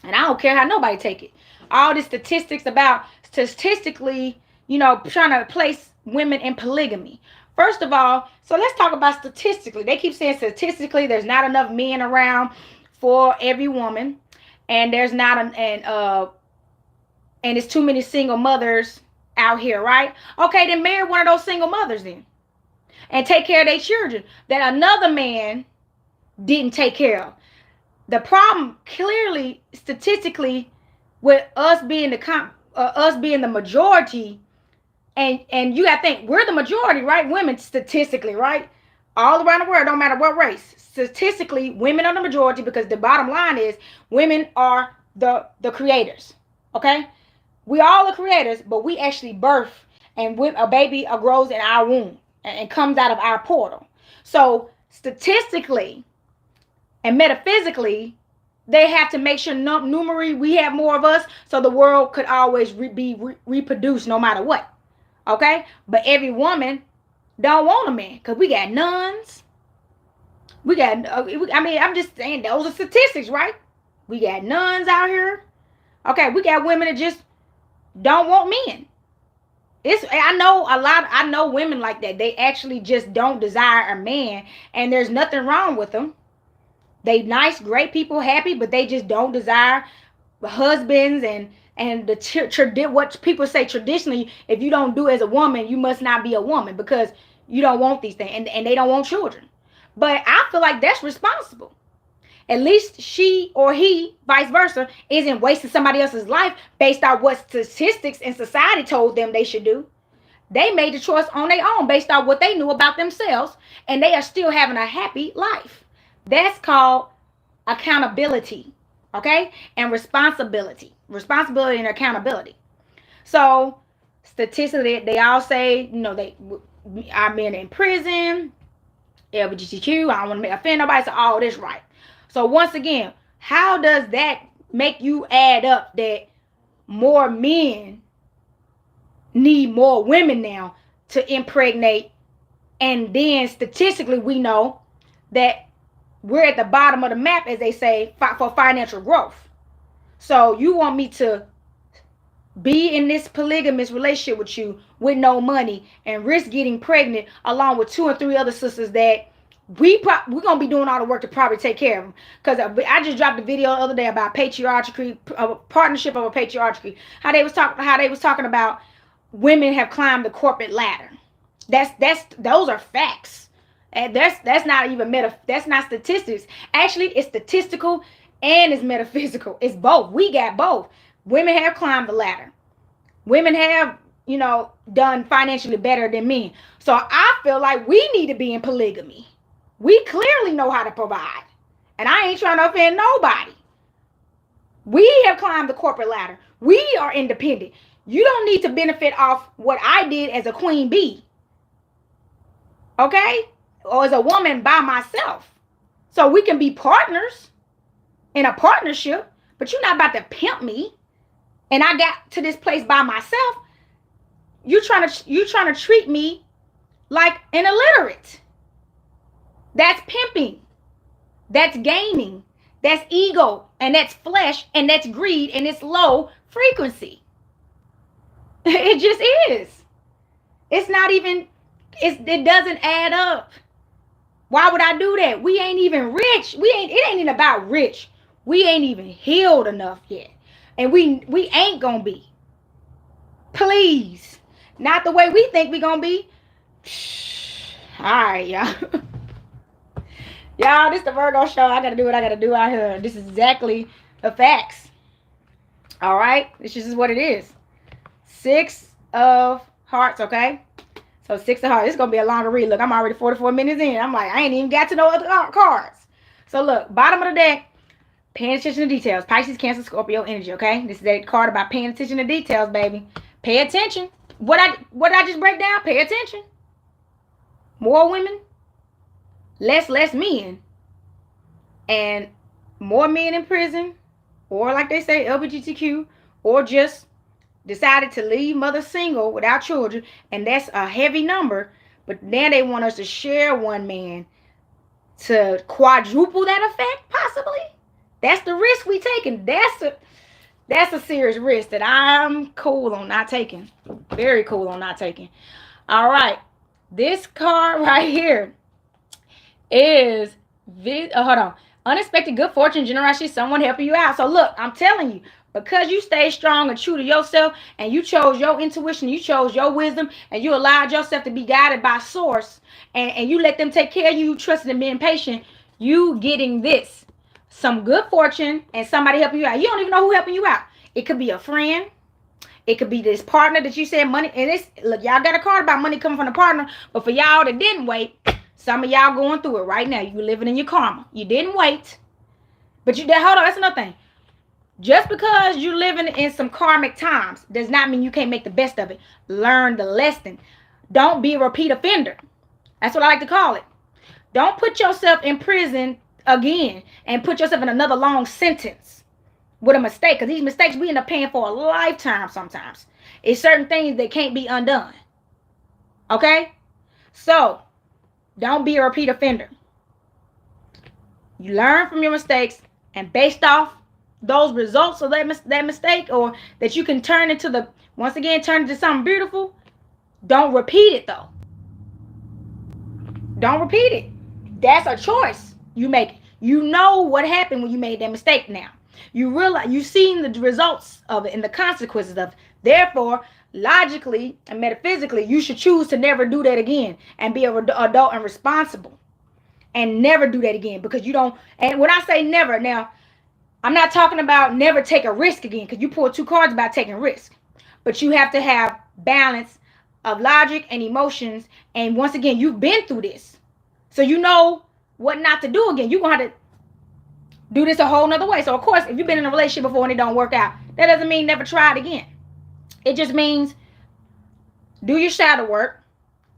And I don't care how nobody take it. All the statistics about statistically, trying to place women in polygamy. First of all, so let's talk about statistically. They keep saying statistically there's not enough men around for every woman. And there's not and it's too many single mothers out here, right? Okay, then marry one of those single mothers then. And take care of their children that another man didn't take care of. The problem clearly, statistically, with us being the majority, and you gotta think we're the majority, right? Women statistically, right? All around the world, don't matter what race. Statistically, women are the majority because the bottom line is women are the creators. Okay? We all are creators, but we actually birth, and a baby grows in our womb and comes out of our portal. So statistically and metaphysically, they have to make sure numerically we have more of us, so the world could always be reproduced no matter what. Okay? But every woman don't want a man, because we got nuns. We got, I'm just saying, those are statistics, right? We got nuns out here. Okay, we got women that just don't want men. I know women like that. They actually just don't desire a man, and there's nothing wrong with them. They nice, great people, happy, but they just don't desire husbands and what people say traditionally. If you don't do as a woman, you must not be a woman, because you don't want these things, and they don't want children. But I feel like that's responsible. At least she or he, vice versa, isn't wasting somebody else's life based on what statistics and society told them they should do. They made the choice on their own based on what they knew about themselves, and they are still having a happy life. That's called accountability, okay? And responsibility. Responsibility and accountability. So, statistically, they all say, I've been in prison, LGBTQ, I don't want to offend nobody, so all this right. So once again, how does that make you add up that more men need more women now to impregnate? And then statistically, we know that we're at the bottom of the map, as they say, for financial growth. So you want me to be in this polygamous relationship with you with no money and risk getting pregnant along with 2 or 3 other sisters that we're gonna be doing all the work to probably take care of them. Because I just dropped a video the other day about patriarchy, a partnership of a patriarchy. How they was talking about women have climbed the corporate ladder. Those are facts. And that's not even that's not statistics. Actually, it's statistical and it's metaphysical. It's both. We got both. Women have climbed the ladder. Women have, done financially better than men. So I feel like we need to be in polygamy. We clearly know how to provide. And I ain't trying to offend nobody. We have climbed the corporate ladder. We are independent. You don't need to benefit off what I did as a queen bee. Okay? Or as a woman by myself. So we can be partners in a partnership, but you're not about to pimp me. And I got to this place by myself. You trying to treat me like an illiterate. That's pimping. That's gaming. That's ego. And that's flesh. And that's greed. And it's low frequency. It just is. It's not even, it doesn't add up. Why would I do that? We ain't even rich. It ain't even about rich. We ain't even healed enough yet. And we ain't gonna be. Please. Not the way we think we gonna be. Alright, y'all. Y'all, this the Virgo show. I gotta do what I gotta do out here. This is exactly the facts. Alright? This is what it is. 6 of hearts, okay? So 6 of hearts. It's going to be a longer read. Look, I'm already 44 minutes in. I'm like, I ain't even got to know other cards. So look, bottom of the deck, paying attention to details. Pisces, Cancer, Scorpio energy, okay? This is a card about paying attention to details, baby. Pay attention. What did I just break down? Pay attention. More women, less men. And more men in prison, or like they say, LGBTQ, or just decided to leave mother single without children, and that's a heavy number. But now they want us to share one man to quadruple that effect, possibly. That's the risk we taking. That's a serious risk that I'm cool on not taking. Very cool on not taking. All right, this card right here is hold on. Unexpected good fortune, generosity, someone helping you out. So look, I'm telling you, because you stay strong and true to yourself, and you chose your intuition, you chose your wisdom, and you allowed yourself to be guided by source, and you let them take care of you, you trusted and being patient, you getting this. Some good fortune and somebody helping you out. You don't even know who helping you out. It could be a friend. It could be this partner that you said money. And it's, look, y'all got a card about money coming from the partner. But for y'all that didn't wait, some of y'all going through it right now. You living in your karma. You didn't wait. But hold on, that's another thing. Just because you're living in some karmic times does not mean you can't make the best of it. Learn the lesson. Don't be a repeat offender. That's what I like to call it. Don't put yourself in prison again and put yourself in another long sentence with a mistake. Because these mistakes we end up paying for a lifetime sometimes. It's certain things that can't be undone. Okay? So, don't be a repeat offender. You learn from your mistakes, and based off those results of that mistake, or that you can turn into turn into something beautiful, don't repeat it though. Don't repeat it. That's a choice you make. You know what happened when you made that mistake now. You realize, you've seen the results of it and the consequences of it. Therefore, logically and metaphysically, you should choose to never do that again and be an adult and responsible and never do that again, because you don't. And when I say never, now, I'm not talking about never take a risk again, because you pulled 2 cards about taking risk. But you have to have balance of logic and emotions. And once again, you've been through this. So you know what not to do again. You're going to have to do this a whole nother way. So, of course, if you've been in a relationship before and it don't work out, that doesn't mean never try it again. It just means do your shadow work.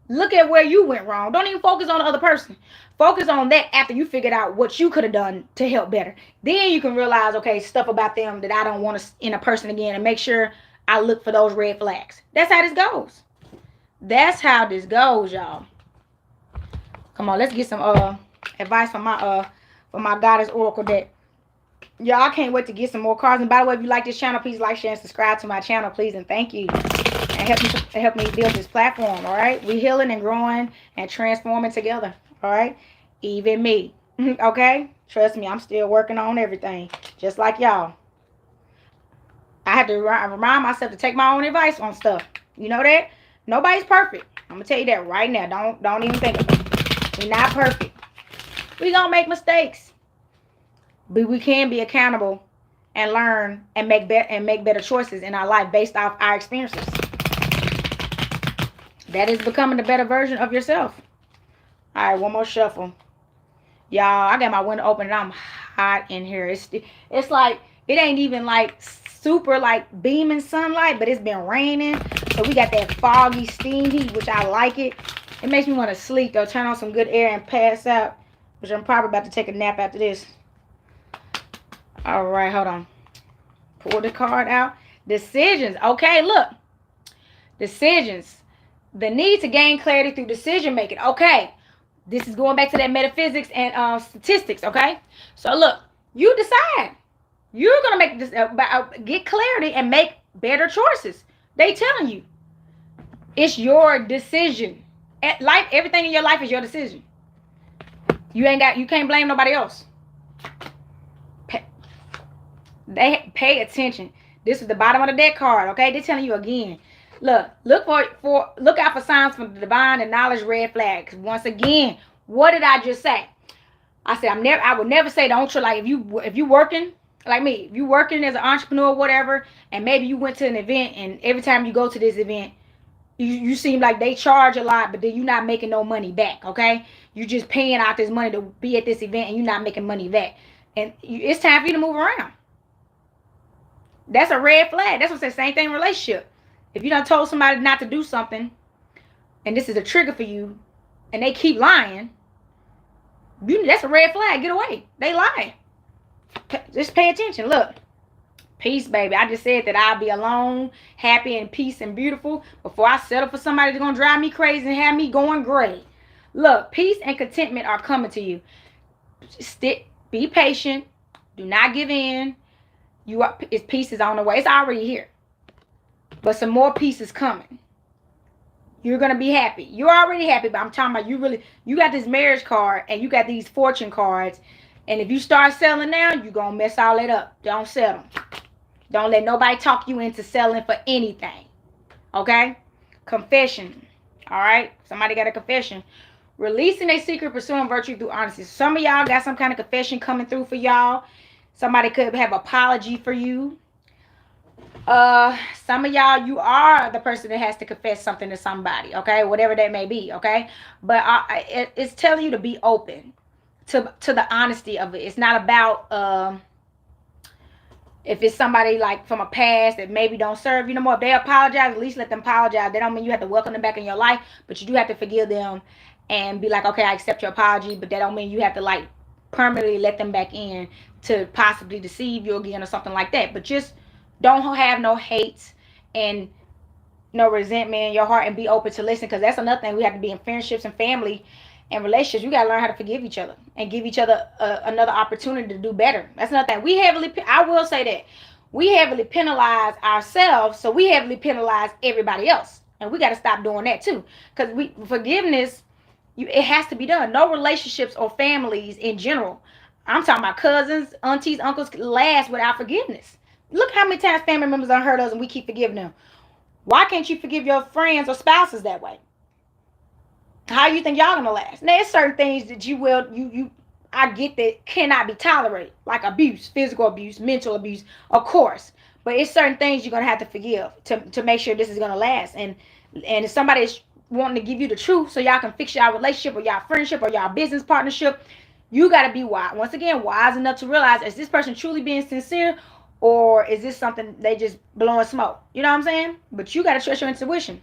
Look at where you went wrong. Don't even focus on the other person. Focus on that after you figured out what you could have done to help better. Then you can realize, okay, stuff about them that I don't want in a person again, and make sure I look for those red flags. That's how this goes. That's how this goes, y'all. Come on, let's get some advice from my Goddess Oracle deck. Y'all, I can't wait to get some more cards. And by the way, if you like this channel, please like, share, and subscribe to my channel, please, and thank you. And help me build this platform, all right? We healing and growing and transforming together, all right? Even me, okay? Trust me, I'm still working on everything, just like y'all. I have to remind myself to take my own advice on stuff. You know that? Nobody's perfect. I'm going to tell you that right now. Don't even think about it. We're not perfect. We're going to make mistakes. But we can be accountable and learn and make better choices in our life based off our experiences. That is becoming a better version of yourself. All right, one more shuffle. Y'all, I got my window open and I'm hot in here. It's like, it ain't even like super like beaming sunlight, but it's been raining. So we got that foggy steam heat, which I like it. It makes me want to sleep though. Turn on some good air and pass out, which I'm probably about to take a nap after this. All right, hold on. Pull the card out. Decisions. Okay, look. Decisions. The need to gain clarity through decision making. Okay. This is going back to that metaphysics and statistics, okay? So look, you decide. You're going to make this, get clarity and make better choices. They telling you. It's your decision. Life, everything in your life is your decision. You can't blame nobody else. Pay attention. This is the bottom of the deck card, okay? They're telling you again. Look out for signs from the divine and knowledge red flags. Once again, what did I just say? I said I would never say don't try. Like if you working like me, if you working as an entrepreneur or whatever, and maybe you went to an event and every time you go to this event, You seem like they charge a lot, but then you're not making no money back, okay? You just paying out this money to be at this event and you're not making money back. And it's time for you to move around. That's a red flag. That's what I said. Same thing in relationship. If you done told somebody not to do something, and this is a trigger for you, and they keep lying, that's a red flag. Get away. They lying. Just pay attention. Look. Peace, baby. I just said that I'll be alone, happy, and peace and beautiful before I settle for somebody that's going to drive me crazy and have me going gray. Look, peace and contentment are coming to you. Be patient. Do not give in. Peace is on the way. It's already here. But some more peace is coming. You're going to be happy. You're already happy, but I'm talking about you got this marriage card and you got these fortune cards. And if you start selling now, you're going to mess all that up. Don't sell them. Don't let nobody talk you into selling for anything. Okay? Confession. All right? Somebody got a confession. Releasing a secret, pursuing virtue through honesty. Some of y'all got some kind of confession coming through for y'all. Somebody could have apology for you. Some of y'all, you are the person that has to confess something to somebody. Okay? Whatever that may be. Okay? But it's telling you to be open to the honesty of it. It's not about... if it's somebody like from a past that maybe don't serve you no more, if they apologize, at least let them apologize. That don't mean you have to welcome them back in your life, but you do have to forgive them and be like, okay, I accept your apology, but that don't mean you have to like permanently let them back in to possibly deceive you again or something like that. But just don't have no hate and no resentment in your heart, and be open to listen, because that's another thing. We have to be in friendships and family and relationships. You got to learn how to forgive each other and give each other another opportunity to do better. That's another thing. I will say that we heavily penalize ourselves, so we heavily penalize everybody else, and we got to stop doing that too. Because forgiveness, it has to be done. No relationships or families in general, I'm talking about cousins, aunties, uncles, last without forgiveness. Look how many times family members done hurt us and we keep forgiving them. Why can't you forgive your friends or spouses that way? How you think y'all gonna last? Now, there's certain things that I get that cannot be tolerated, like abuse, physical abuse, mental abuse, of course. But it's certain things you're gonna have to forgive to make sure this is gonna last. And if somebody is wanting to give you the truth so y'all can fix y'all relationship or y'all friendship or y'all business partnership, you gotta be wise. Once again, wise enough to realize, is this person truly being sincere, or is this something they just blowing smoke? You know what I'm saying? But you gotta trust your intuition.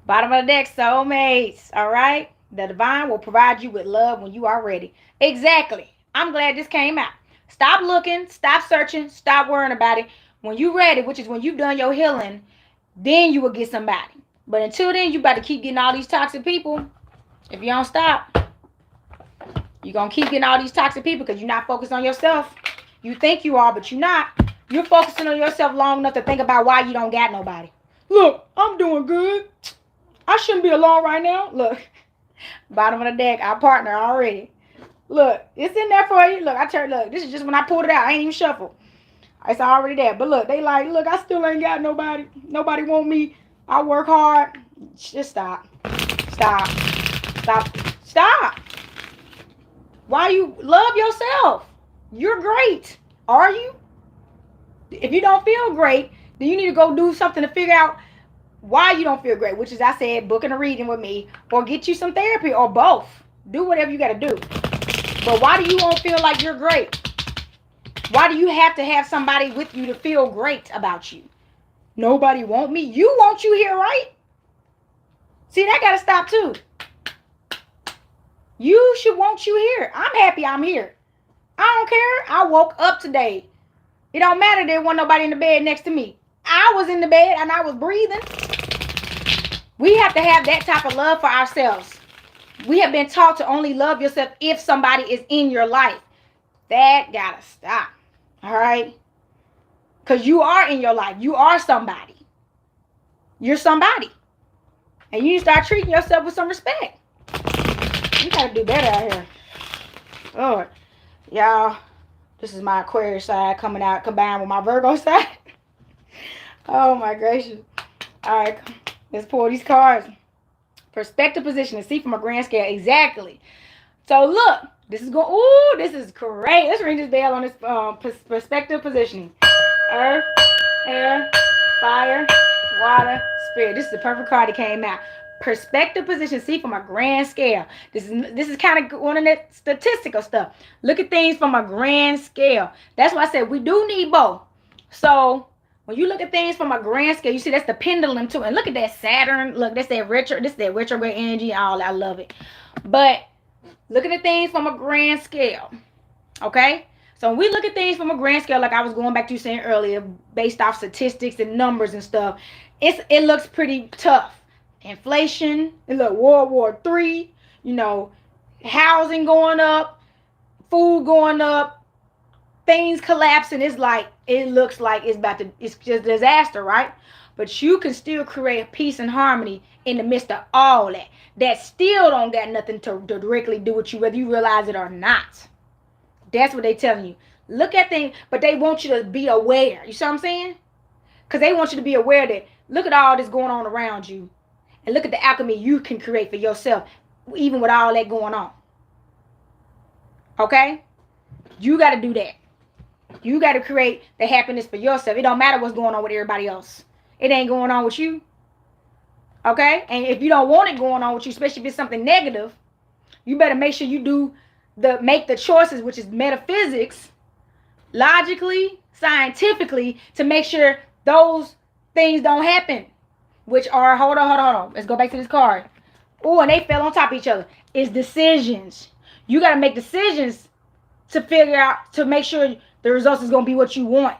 Bottom of the deck, soulmates. All right? The divine will provide you with love when you are ready. Exactly. I'm glad this came out. Stop looking. Stop searching. Stop worrying about it. When you're ready, which is when you've done your healing, then you will get somebody. But until then, you better keep getting all these toxic people. If you don't stop, you're going to keep getting all these toxic people because you're not focused on yourself. You think you are, but you're not. You're focusing on yourself long enough to think about why you don't got nobody. Look, I'm doing good. I shouldn't be alone right now. Look, bottom of the deck, our partner already. Look, it's in there for you. Look, this is just when I pulled it out. I ain't even shuffled. It's already there. But look, they like, look, I still ain't got nobody. Nobody want me. I work hard. Just stop. Stop. Stop. Stop. Why you love yourself? You're great. Are you? If you don't feel great, then you need to go do something to figure out why you don't feel great, which is, I said, booking a reading with me or get you some therapy or both. Do whatever you got to do. But why do you won't feel like you're great? Why do you have to have somebody with you to feel great about you? Nobody want me. You want you here, right? See, that got to stop too. You should want you here. I'm happy I'm here. I don't care. I woke up today. It don't matter there wasn't nobody in the bed next to me. I was in the bed and I was breathing. We have to have that type of love for ourselves. We have been taught to only love yourself if somebody is in your life. That gotta stop. All right? Because you are in your life. You are somebody. You're somebody. And you need to start treating yourself with some respect. You gotta do better out here. Lord. Y'all, this is my Aquarius side coming out combined with my Virgo side. Oh my gracious. All right. Let's pull these cards. Perspective positioning. See from a grand scale. Exactly. So look. This is going. Ooh, this is great. Let's ring this bell on this perspective positioning. Earth, air, fire, water, Spirit. This is the perfect card that came out. Perspective, position, see from a grand scale. This is kind of one of that statistical stuff. Look at things from a grand scale. That's why I said we do need both. So when you look at things from a grand scale, you see that's the pendulum too. And look at that Saturn. Look, that's that retro. This is that retrograde energy. All I love it. But looking at things from a grand scale, okay? So when we look at things from a grand scale, like I was going back to saying earlier, based off statistics and numbers and stuff, it looks pretty tough. Inflation, it look World War III, housing going up, food going up, things collapsing. It looks like it's just disaster, right? But you can still create peace and harmony in the midst of all that. That still don't got nothing to directly do with you, whether you realize it or not. That's what they telling you. Look at things, but they want you to be aware. You see what I'm saying? Because they want you to be aware that look at all this going on around you. And look at the alchemy you can create for yourself, even with all that going on. Okay? You got to do that. You got to create the happiness for yourself. It don't matter what's going on with everybody else. It ain't going on with you. Okay? And if you don't want it going on with you, especially if it's something negative, you better make sure you make the choices, which is metaphysics, logically, scientifically, to make sure those things don't happen. Which are, hold on. Let's go back to this card. Oh, and they fell on top of each other. It's decisions. You got to make decisions to figure out, to make sure the results is going to be what you want.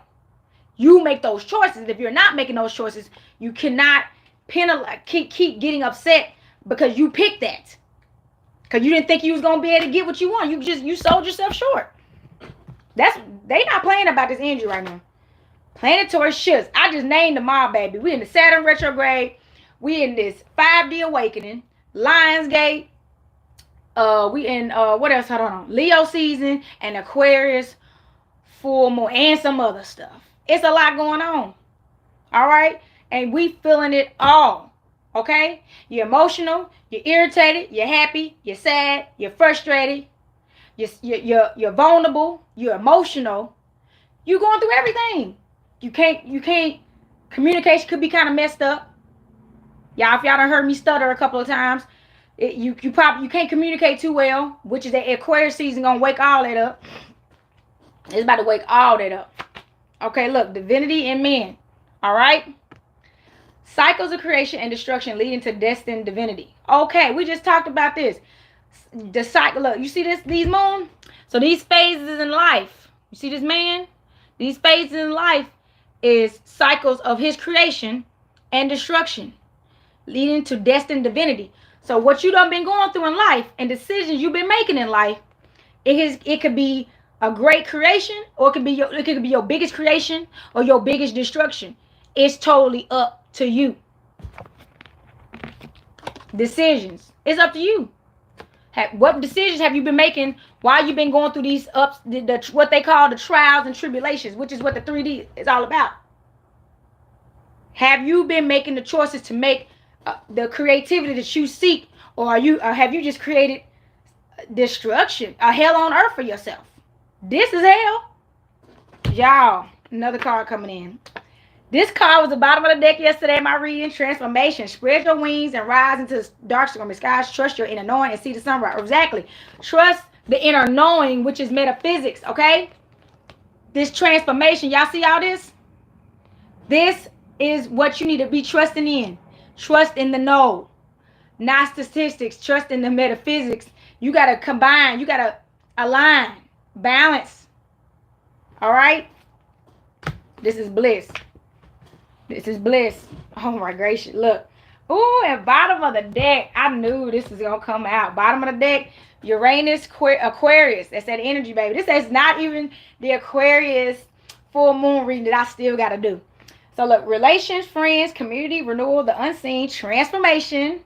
You make those choices. If you're not making those choices, you cannot penalize, keep getting upset because you picked that. Because you didn't think you was going to be able to get what you want. You sold yourself short. They not playing about this energy right now. Planetary shifts. I just named them all, baby. We in the Saturn retrograde. We in this 5D awakening. Lionsgate. We in, what else? Hold on. Leo season and Aquarius full moon and some other stuff. It's a lot going on. All right? And we feeling it all. Okay? You're emotional. You're irritated. You're happy. You're sad. You're frustrated. You're vulnerable. You're emotional. You're going through everything. You can't, communication could be kind of messed up. Y'all, if y'all done heard me stutter a couple of times, you can't communicate too well, which is that Aquarius season gonna wake all that up. It's about to wake all that up. Okay, look, divinity in men. All right? Cycles of creation and destruction leading to destined divinity. Okay, we just talked about this. The cycle, look, you see these moon? So these phases in life, you see this man? These phases in life is cycles of his creation and destruction, leading to destined divinity. So what you done been going through in life and decisions you've been making in life, it could be a great creation, or it could be your biggest creation or your biggest destruction. It's totally up to you. Decisions. It's up to you. What decisions have you been making while you've been going through these ups, what they call the trials and tribulations, which is what the 3D is all about? Have you been making the choices to make the creativity that you seek, or have you just created destruction, a hell on earth for yourself? This is hell. Y'all, another card coming in. This card was the bottom of the deck yesterday in my reading. Transformation. Spread your wings and rise into the dark stormy skies. Trust your inner knowing and see the sunrise. Exactly. Trust the inner knowing, which is metaphysics, okay? This transformation, y'all see all this? This is what you need to be trusting in. Trust in the know. Not statistics. Trust in the metaphysics. You got to combine. You got to align. Balance. All right? This is bliss. This is bliss. Oh my gracious. Look. Ooh, at bottom of the deck. I knew this was going to come out. Bottom of the deck. Uranus, Aquarius. That's that energy, baby. This is not even the Aquarius full moon reading that I still got to do. So look. Relations, friends, community, renewal, the unseen, transformation,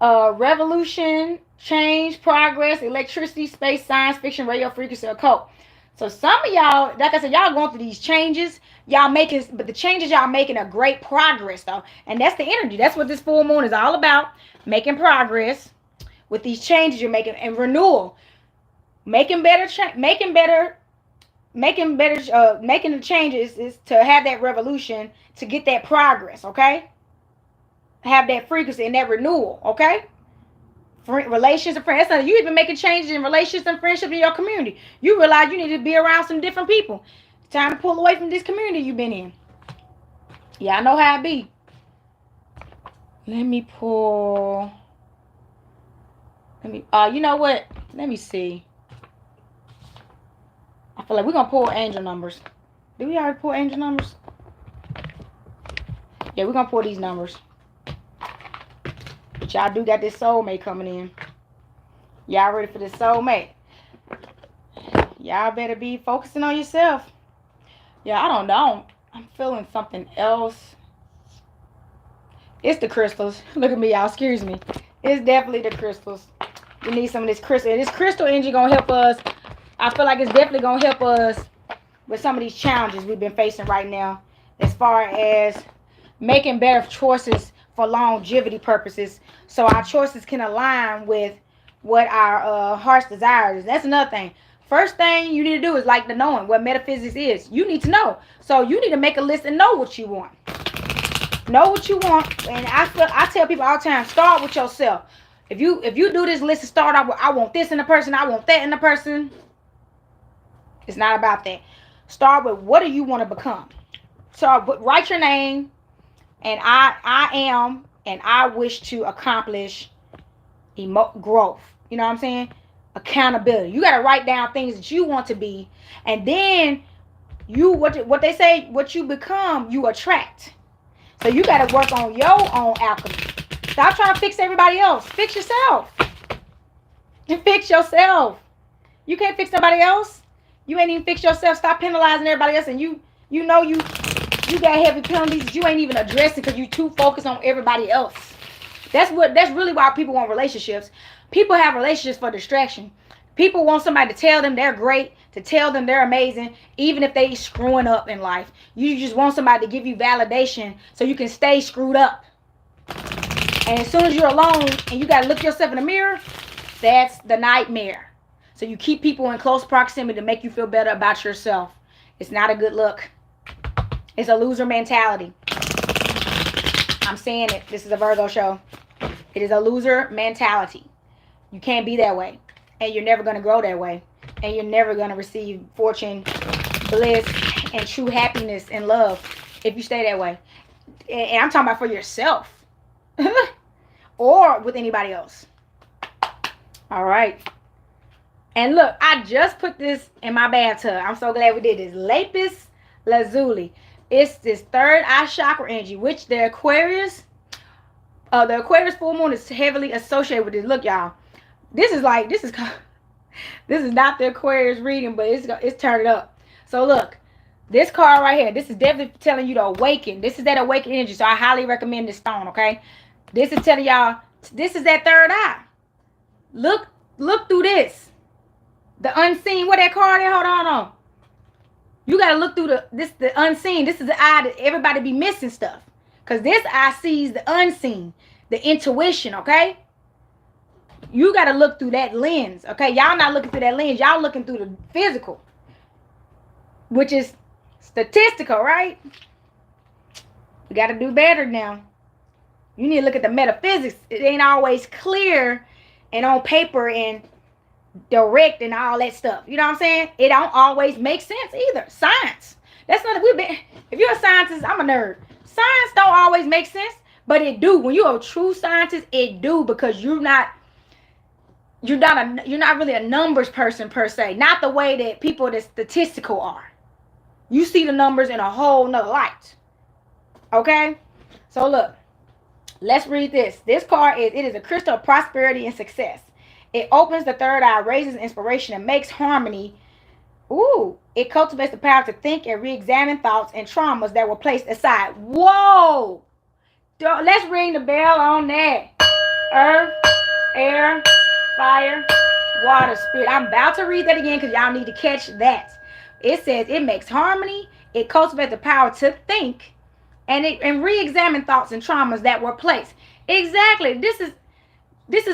revolution, change, progress, electricity, space, science, fiction, radio, frequency, occult. So some of y'all, like I said, y'all going through these changes. But the changes y'all making are great progress though. And that's the energy. That's what this full moon is all about. Making progress with these changes you're making, and renewal. Making the changes is to have that revolution, to get that progress, okay? have that frequency and that renewal, okay? Relations and friends. You even making changes in relationships and friendships in your community. You realize you need to be around some different people. It's time to pull away from this community you've been in. Yeah, I know how it be. Let me pull. You know what? Let me see. I feel like we're going to pull angel numbers. Did we already pull angel numbers? Yeah, we're going to pull these numbers. But y'all do got this soulmate coming in. Y'all ready for this soulmate? Y'all better be focusing on yourself. Yeah, I don't know. I'm feeling something else. It's the crystals. Look at me, y'all. Excuse me. It's definitely the crystals. We need some of this crystal. This crystal energy going to help us. I feel like it's definitely going to help us with some of these challenges we've been facing right now, as far as making better choices for longevity purposes, so our choices can align with what our heart's desires. That's another thing. First thing you need to do is like the knowing what metaphysics is. You need to know. So you need to make a list and know what you want. Know what you want. And I tell people all the time, start with yourself. If you do this list and start off with, I want this in a person, I want that in a person. It's not about that. Start with, what do you want to become? So write your name, and I am, and I wish to accomplish growth. You know what I'm saying? Accountability. You got to write down things that you want to be, and then what they say, what you become, you attract. So you got to work on your own alchemy. Stop trying to fix everybody else. Fix yourself. Fix yourself. You can't fix nobody else. You ain't even fix yourself. Stop penalizing everybody else, and you know you got heavy penalties that you ain't even addressing because you too focused on everybody else. That's really why people want relationships. People have relationships for distraction. People want somebody to tell them they're great, to tell them they're amazing, even if they screwing up in life. You just want somebody to give you validation so you can stay screwed up. And as soon as you're alone and you got to look yourself in the mirror, that's the nightmare. So you keep people in close proximity to make you feel better about yourself. It's not a good look. It's a loser mentality. I'm saying it. This is a Virgo show. It is a loser mentality. You can't be that way. And you're never going to grow that way. And you're never going to receive fortune, bliss, and true happiness and love if you stay that way. And I'm talking about for yourself. Or with anybody else. All right. And look, I just put this in my bathtub. I'm so glad we did this. Lapis lazuli. It's this third eye chakra energy, which the Aquarius full moon is heavily associated with this. Look, y'all. This is not the Aquarius reading, but it's turned up. So look, this card right here, this is definitely telling you to awaken. This is that awakened energy. So I highly recommend this stone, okay? This is telling y'all, this is that third eye. Look through this. The unseen. What that card is? Hold on. You got to look through the unseen. This is the eye that everybody be missing stuff. Because this eye sees the unseen. The intuition, okay? You got to look through that lens, okay? Y'all not looking through that lens. Y'all looking through the physical. Which is statistical, right? We got to do better now. You need to look at the metaphysics. It ain't always clear and on paper and direct and all that stuff. You know what I'm saying? It don't always make sense either. Science. That's not if you're a scientist, I'm a nerd. Science don't always make sense, but it do. When you're a true scientist, it do, because you're not really a numbers person per se. Not the way that people that statistical are. You see the numbers in a whole nother light. Okay? So look, let's read this. This card is a crystal of prosperity and success. It opens the third eye, raises inspiration, and makes harmony. Ooh, it cultivates the power to think and re-examine thoughts and traumas that were placed aside. Whoa! Let's ring the bell on that. Earth, air, fire, water, spirit. I'm about to read that again because y'all need to catch that. It says it makes harmony. It cultivates the power to think and re-examine thoughts and traumas that were placed. Exactly. This is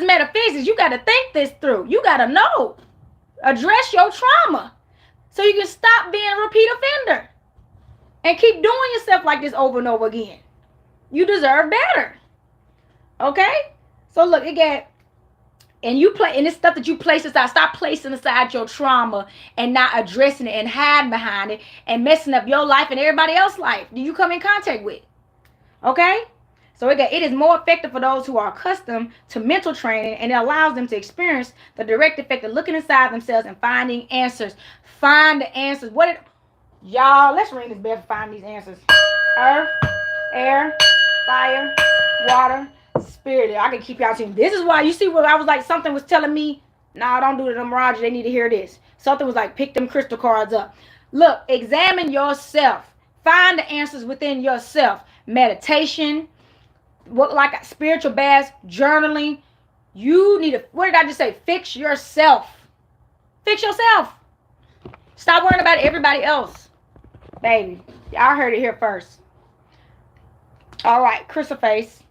metaphysics. You got to think this through. You got to know. Address your trauma so you can stop being a repeat offender and keep doing yourself like this over and over again. You deserve better. Okay? So look, again, and you play, and it's stuff that you place aside. Stop placing aside your trauma and not addressing it and hiding behind it and messing up your life and everybody else's life that you come in contact with. Okay? So again, it is more effective for those who are accustomed to mental training, and it allows them to experience the direct effect of looking inside themselves and finding answers. Find the answers. Y'all, let's ring this bell for finding these answers. Earth, air, fire, water, spirit. I can keep y'all tuning. This is why, you see what I was like, something was telling me, nah, don't do it to them, Roger. They need to hear this. Something was like, pick them crystal cards up. Look, examine yourself. Find the answers within yourself. Meditation, what, like spiritual baths, journaling. You need to, what did I just say? Fix yourself. Fix yourself. Stop worrying about everybody else. Baby, y'all heard it here first. All right, crystal face.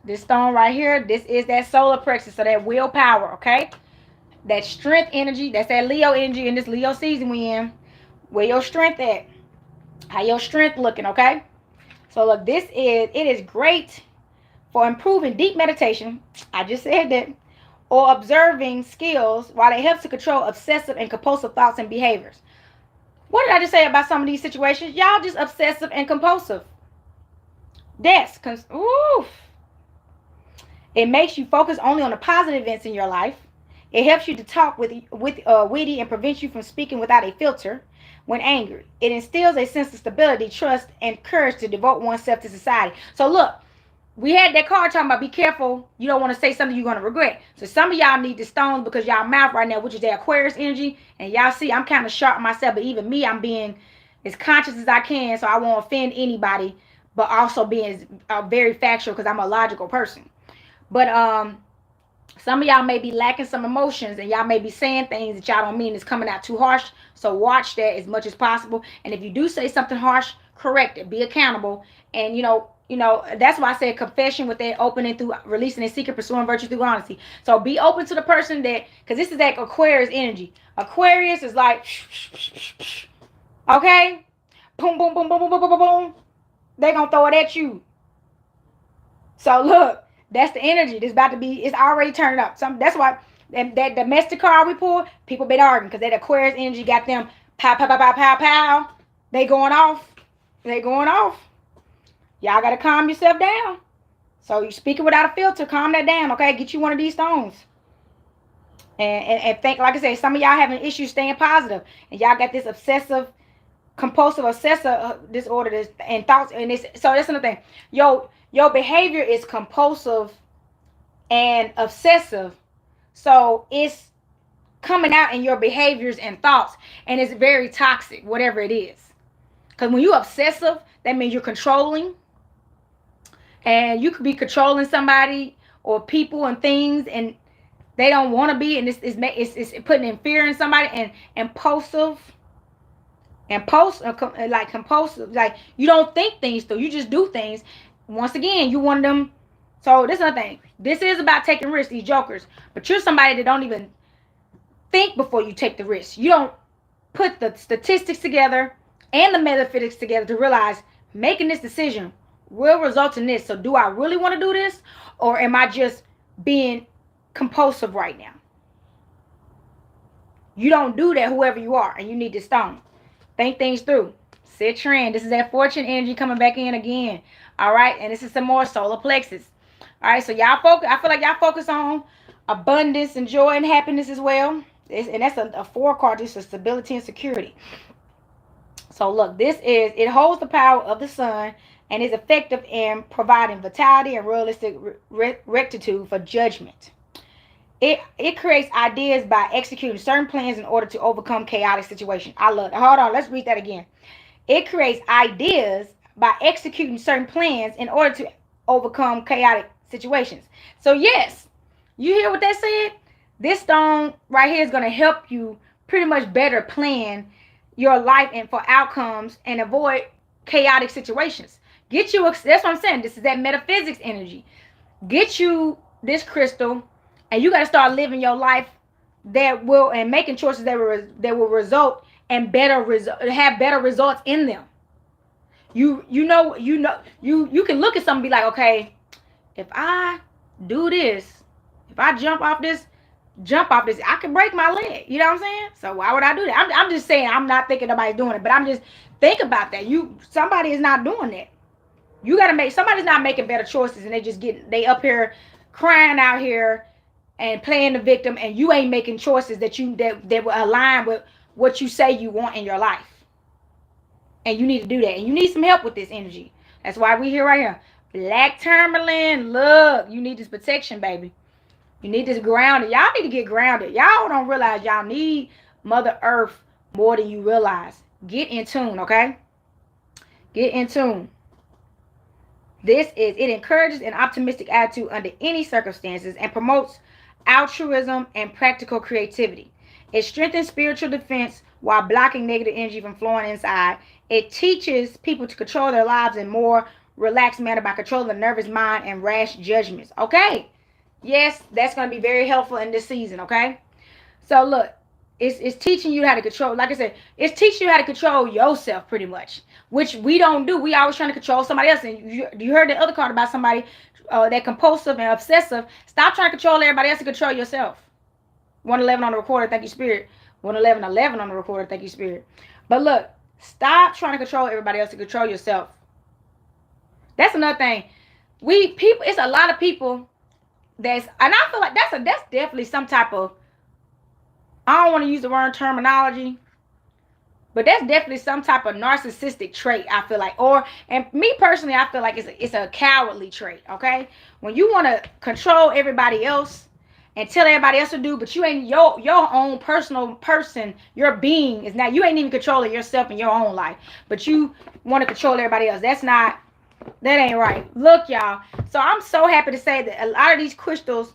This stone right here, this is that solar plexus, so that willpower, okay? That strength energy, that's that Leo energy in this Leo season we in. Where your strength at? How your strength looking, okay? So look, it is great for improving deep meditation. I just said that. Or observing skills, while it helps to control obsessive and compulsive thoughts and behaviors. What did I just say about some of these situations? Y'all just obsessive and compulsive. Oof. It makes you focus only on the positive events in your life. It helps you to talk with witty and prevents you from speaking without a filter when angry. It instills a sense of stability, trust, and courage to devote oneself to society. So look, we had that card talking about be careful. You don't want to say something you're going to regret. So some of y'all need the stones because y'all mouth right now, which is the Aquarius energy. And y'all see I'm kind of sharp myself, but even me, I'm being as conscious as I can so I won't offend anybody, but also being very factual because I'm a logical person. But some of y'all may be lacking some emotions and y'all may be saying things that y'all don't mean is coming out too harsh. So watch that as much as possible. And if you do say something harsh, correct it. Be accountable. And that's why I said confession with that opening through releasing a secret, pursuing virtue through honesty. So be open to the person that, because this is that Aquarius energy. Aquarius is like, okay, boom, boom, boom, boom, boom, boom, boom, boom. They're going to throw it at you. So look, that's the energy. It's about to be, it's already turned up. That's why that domestic card we pulled, people been arguing because that Aquarius energy got them pow, pow, pow, pow, pow, pow. They going off. Y'all got to calm yourself down. So you speaking without a filter, calm that down, okay? Get you one of these stones. And think, like I said, some of y'all having issues staying positive. And y'all got this obsessive, compulsive, obsessive disorder and thoughts. And so that's another thing. Your behavior is compulsive and obsessive. So it's coming out in your behaviors and thoughts. And it's very toxic, whatever it is. Because when you're obsessive, that means you're controlling. And you could be controlling somebody or people and things, and they don't want to be. And it's putting in fear in somebody. And impulsive, like compulsive. Like you don't think things through. You just do things. Once again, you want them. So this is another thing. This is about taking risks, these jokers. But you're somebody that don't even think before you take the risk. You don't put the statistics together and the metaphysics together to realize making this decision will result in this. So do I really want to do this? Or am I just being compulsive right now? You don't do that, whoever you are. And you need to stone. Think things through. Citrine. This is that fortune energy coming back in again. All right. And this is some more solar plexus. All right. So y'all focus. I feel like y'all focus on abundance and joy and happiness as well. And that's a 4 card. This is stability and security. So look, it holds the power of the sun and is effective in providing vitality and realistic rectitude for judgment. It creates ideas by executing certain plans in order to overcome chaotic situations. I love it. Hold on, let's read that again. It creates ideas by executing certain plans in order to overcome chaotic situations. So yes, you hear what that said? This stone right here is going to help you pretty much better plan your life and for outcomes and avoid chaotic situations. That's what I'm saying. This is that metaphysics energy. Get you this crystal, and you got to start living your life and making choices that will result and have better results in them. You can look at something and be like, okay, if I do this. If I jump off this, I can break my leg. You know what I'm saying? So why would I do that? I'm just saying, I'm not thinking nobody's doing it, but I'm just think about that. Somebody is not doing that. You gotta somebody's not making better choices, and they up here crying out here and playing the victim, and you ain't making choices that will align with what you say you want in your life. And you need to do that. And you need some help with this energy. That's why we here right here. Black tourmaline, look, you need this protection, baby. You need this grounded. Y'all need to get grounded. Y'all don't realize y'all need Mother Earth more than you realize. Get in tune, okay? Get in tune. It encourages an optimistic attitude under any circumstances and promotes altruism and practical creativity. It strengthens spiritual defense while blocking negative energy from flowing inside. It teaches people to control their lives in more relaxed manner by controlling the nervous mind and rash judgments. Okay. Yes, that's going to be very helpful in this season, okay? So look, it's teaching you how to control, like I said, it's teaching you how to control yourself pretty much, which we don't do. We always trying to control somebody else. And you heard the other card about somebody that compulsive and obsessive. Stop trying to control everybody else and control yourself. 111 on the recorder, thank you, Spirit. 111 on the recorder, thank you, Spirit. But look, stop trying to control everybody else and control yourself. That's another thing. It's a lot of people and I feel like that's definitely some type of, I don't want to use the word terminology, but that's definitely some type of narcissistic trait, I feel like. And me personally, I feel like it's a cowardly trait, okay? When you want to control everybody else and tell everybody else to do, but you ain't your own personal person, your being is not, you ain't even controlling yourself in your own life, but you want to control everybody else. That ain't right. Look, y'all. So I'm so happy to say that a lot of these crystals,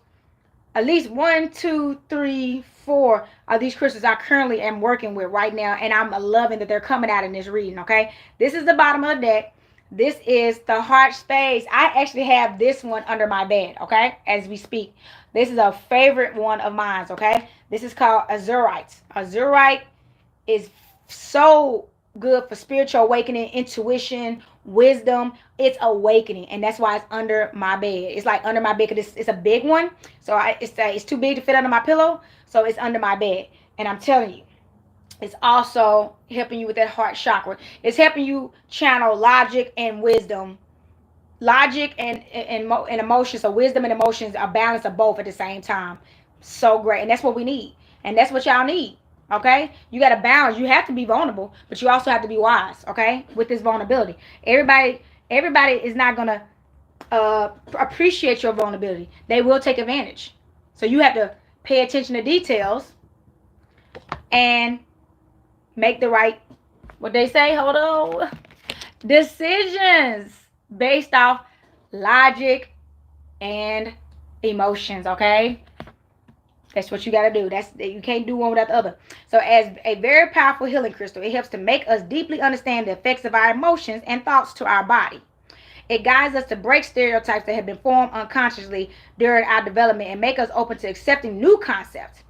at least 1, 2, 3, 4 of these crystals I currently am working with right now, and I'm loving that they're coming out in this reading, okay? This is the bottom of the deck. This is the heart space. I actually have this one under my bed, okay, as we speak. This is a favorite one of mine, okay? This is called Azurite. Azurite is so good for spiritual awakening, intuition, wisdom. It's awakening, and that's why it's under my bed. It's like under my bed because it's a big one, so it's too big to fit under my pillow, so it's under my bed. And I'm telling you, it's also helping you with that heart chakra. It's helping you channel logic and wisdom, logic and emotions. So wisdom and emotions are balance of both at the same time. So great, and that's what we need, and that's what y'all need. Okay, you got to balance. You have to be vulnerable, but you also have to be wise. Okay, with this vulnerability, everybody is not gonna appreciate your vulnerability. They will take advantage. So you have to pay attention to details and make the right, what they say, hold on, decisions based off logic and emotions. Okay. That's what you got to do. You can't do one without the other. So as a very powerful healing crystal, it helps to make us deeply understand the effects of our emotions and thoughts to our body. It guides us to break stereotypes that have been formed unconsciously during our development and make us open to accepting new concepts.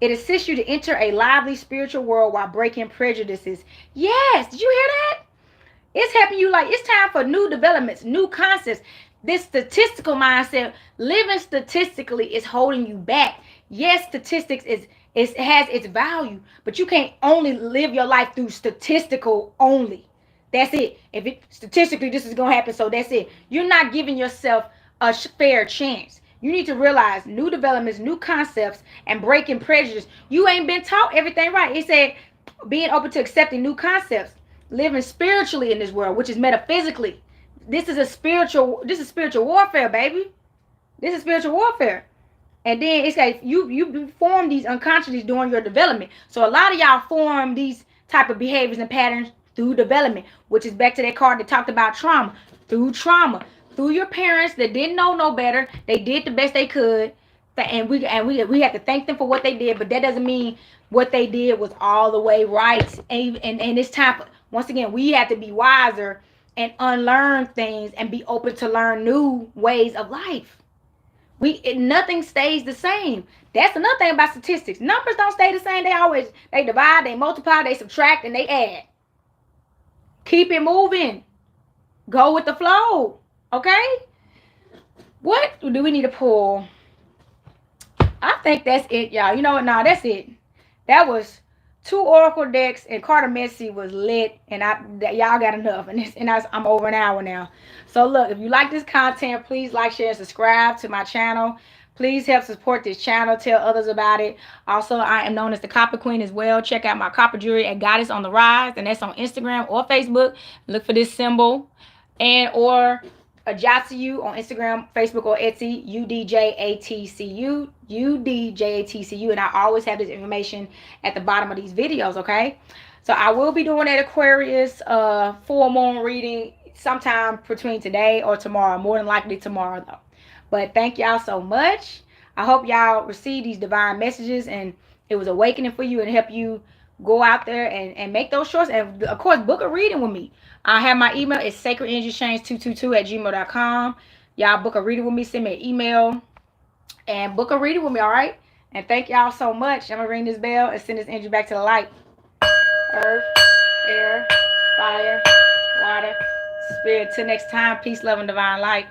It assists you to enter a lively spiritual world while breaking prejudices. Yes, did you hear that? It's helping you, like, it's time for new developments, new concepts. This statistical mindset, living statistically, is holding you back. Yes, statistics has its value, but you can't only live your life through statistical only. That's it. If it statistically this is gonna happen, so that's it. You're not giving yourself a fair chance. You need to realize new developments, new concepts, and breaking prejudice. You ain't been taught everything right. It said being open to accepting new concepts, living spiritually in this world, which is metaphysically. This is spiritual warfare, baby. This is spiritual warfare. And then it's like you form these unconsciously during your development. So a lot of y'all form these type of behaviors and patterns through development, which is back to that card that talked about trauma. Through trauma, through your parents that didn't know no better, they did the best they could, and we have to thank them for what they did. But that doesn't mean what they did was all the way right. And it's time for, once again, we have to be wiser and unlearn things and be open to learn new ways of life. Nothing stays the same. That's another thing about statistics. Numbers don't stay the same. They divide, they multiply, they subtract, and they add. Keep it moving. Go with the flow. Okay? What do we need to pull? I think that's it, y'all. You know what? Nah, that's it. That was two Oracle decks, and Carter Messi was lit, and y'all got enough. I'm over an hour now. So look, if you like this content, please like, share, and subscribe to my channel. Please help support this channel. Tell others about it. Also, I am known as the Copper Queen as well. Check out my copper jewelry at Goddess on the Rise, and that's on Instagram or Facebook. Look for this symbol, and or Ajatsu on Instagram, Facebook, or Etsy. UDJATCU, UDJATCU, and I always have this information at the bottom of these videos. Okay, so I will be doing that Aquarius full moon reading sometime between today or tomorrow. More than likely tomorrow though. But thank y'all so much. I hope y'all receive these divine messages and it was awakening for you and help you go out there and make those choices. And of course, book a reading with me. I have my email. It's sacredenergyexchange222@gmail.com. Y'all book a reading with me. Send me an email and book a reading with me, all right? And thank y'all so much. I'm going to ring this bell and send this energy back to the light. Earth, air, fire, water, spirit. Till next time, peace, love, and divine light.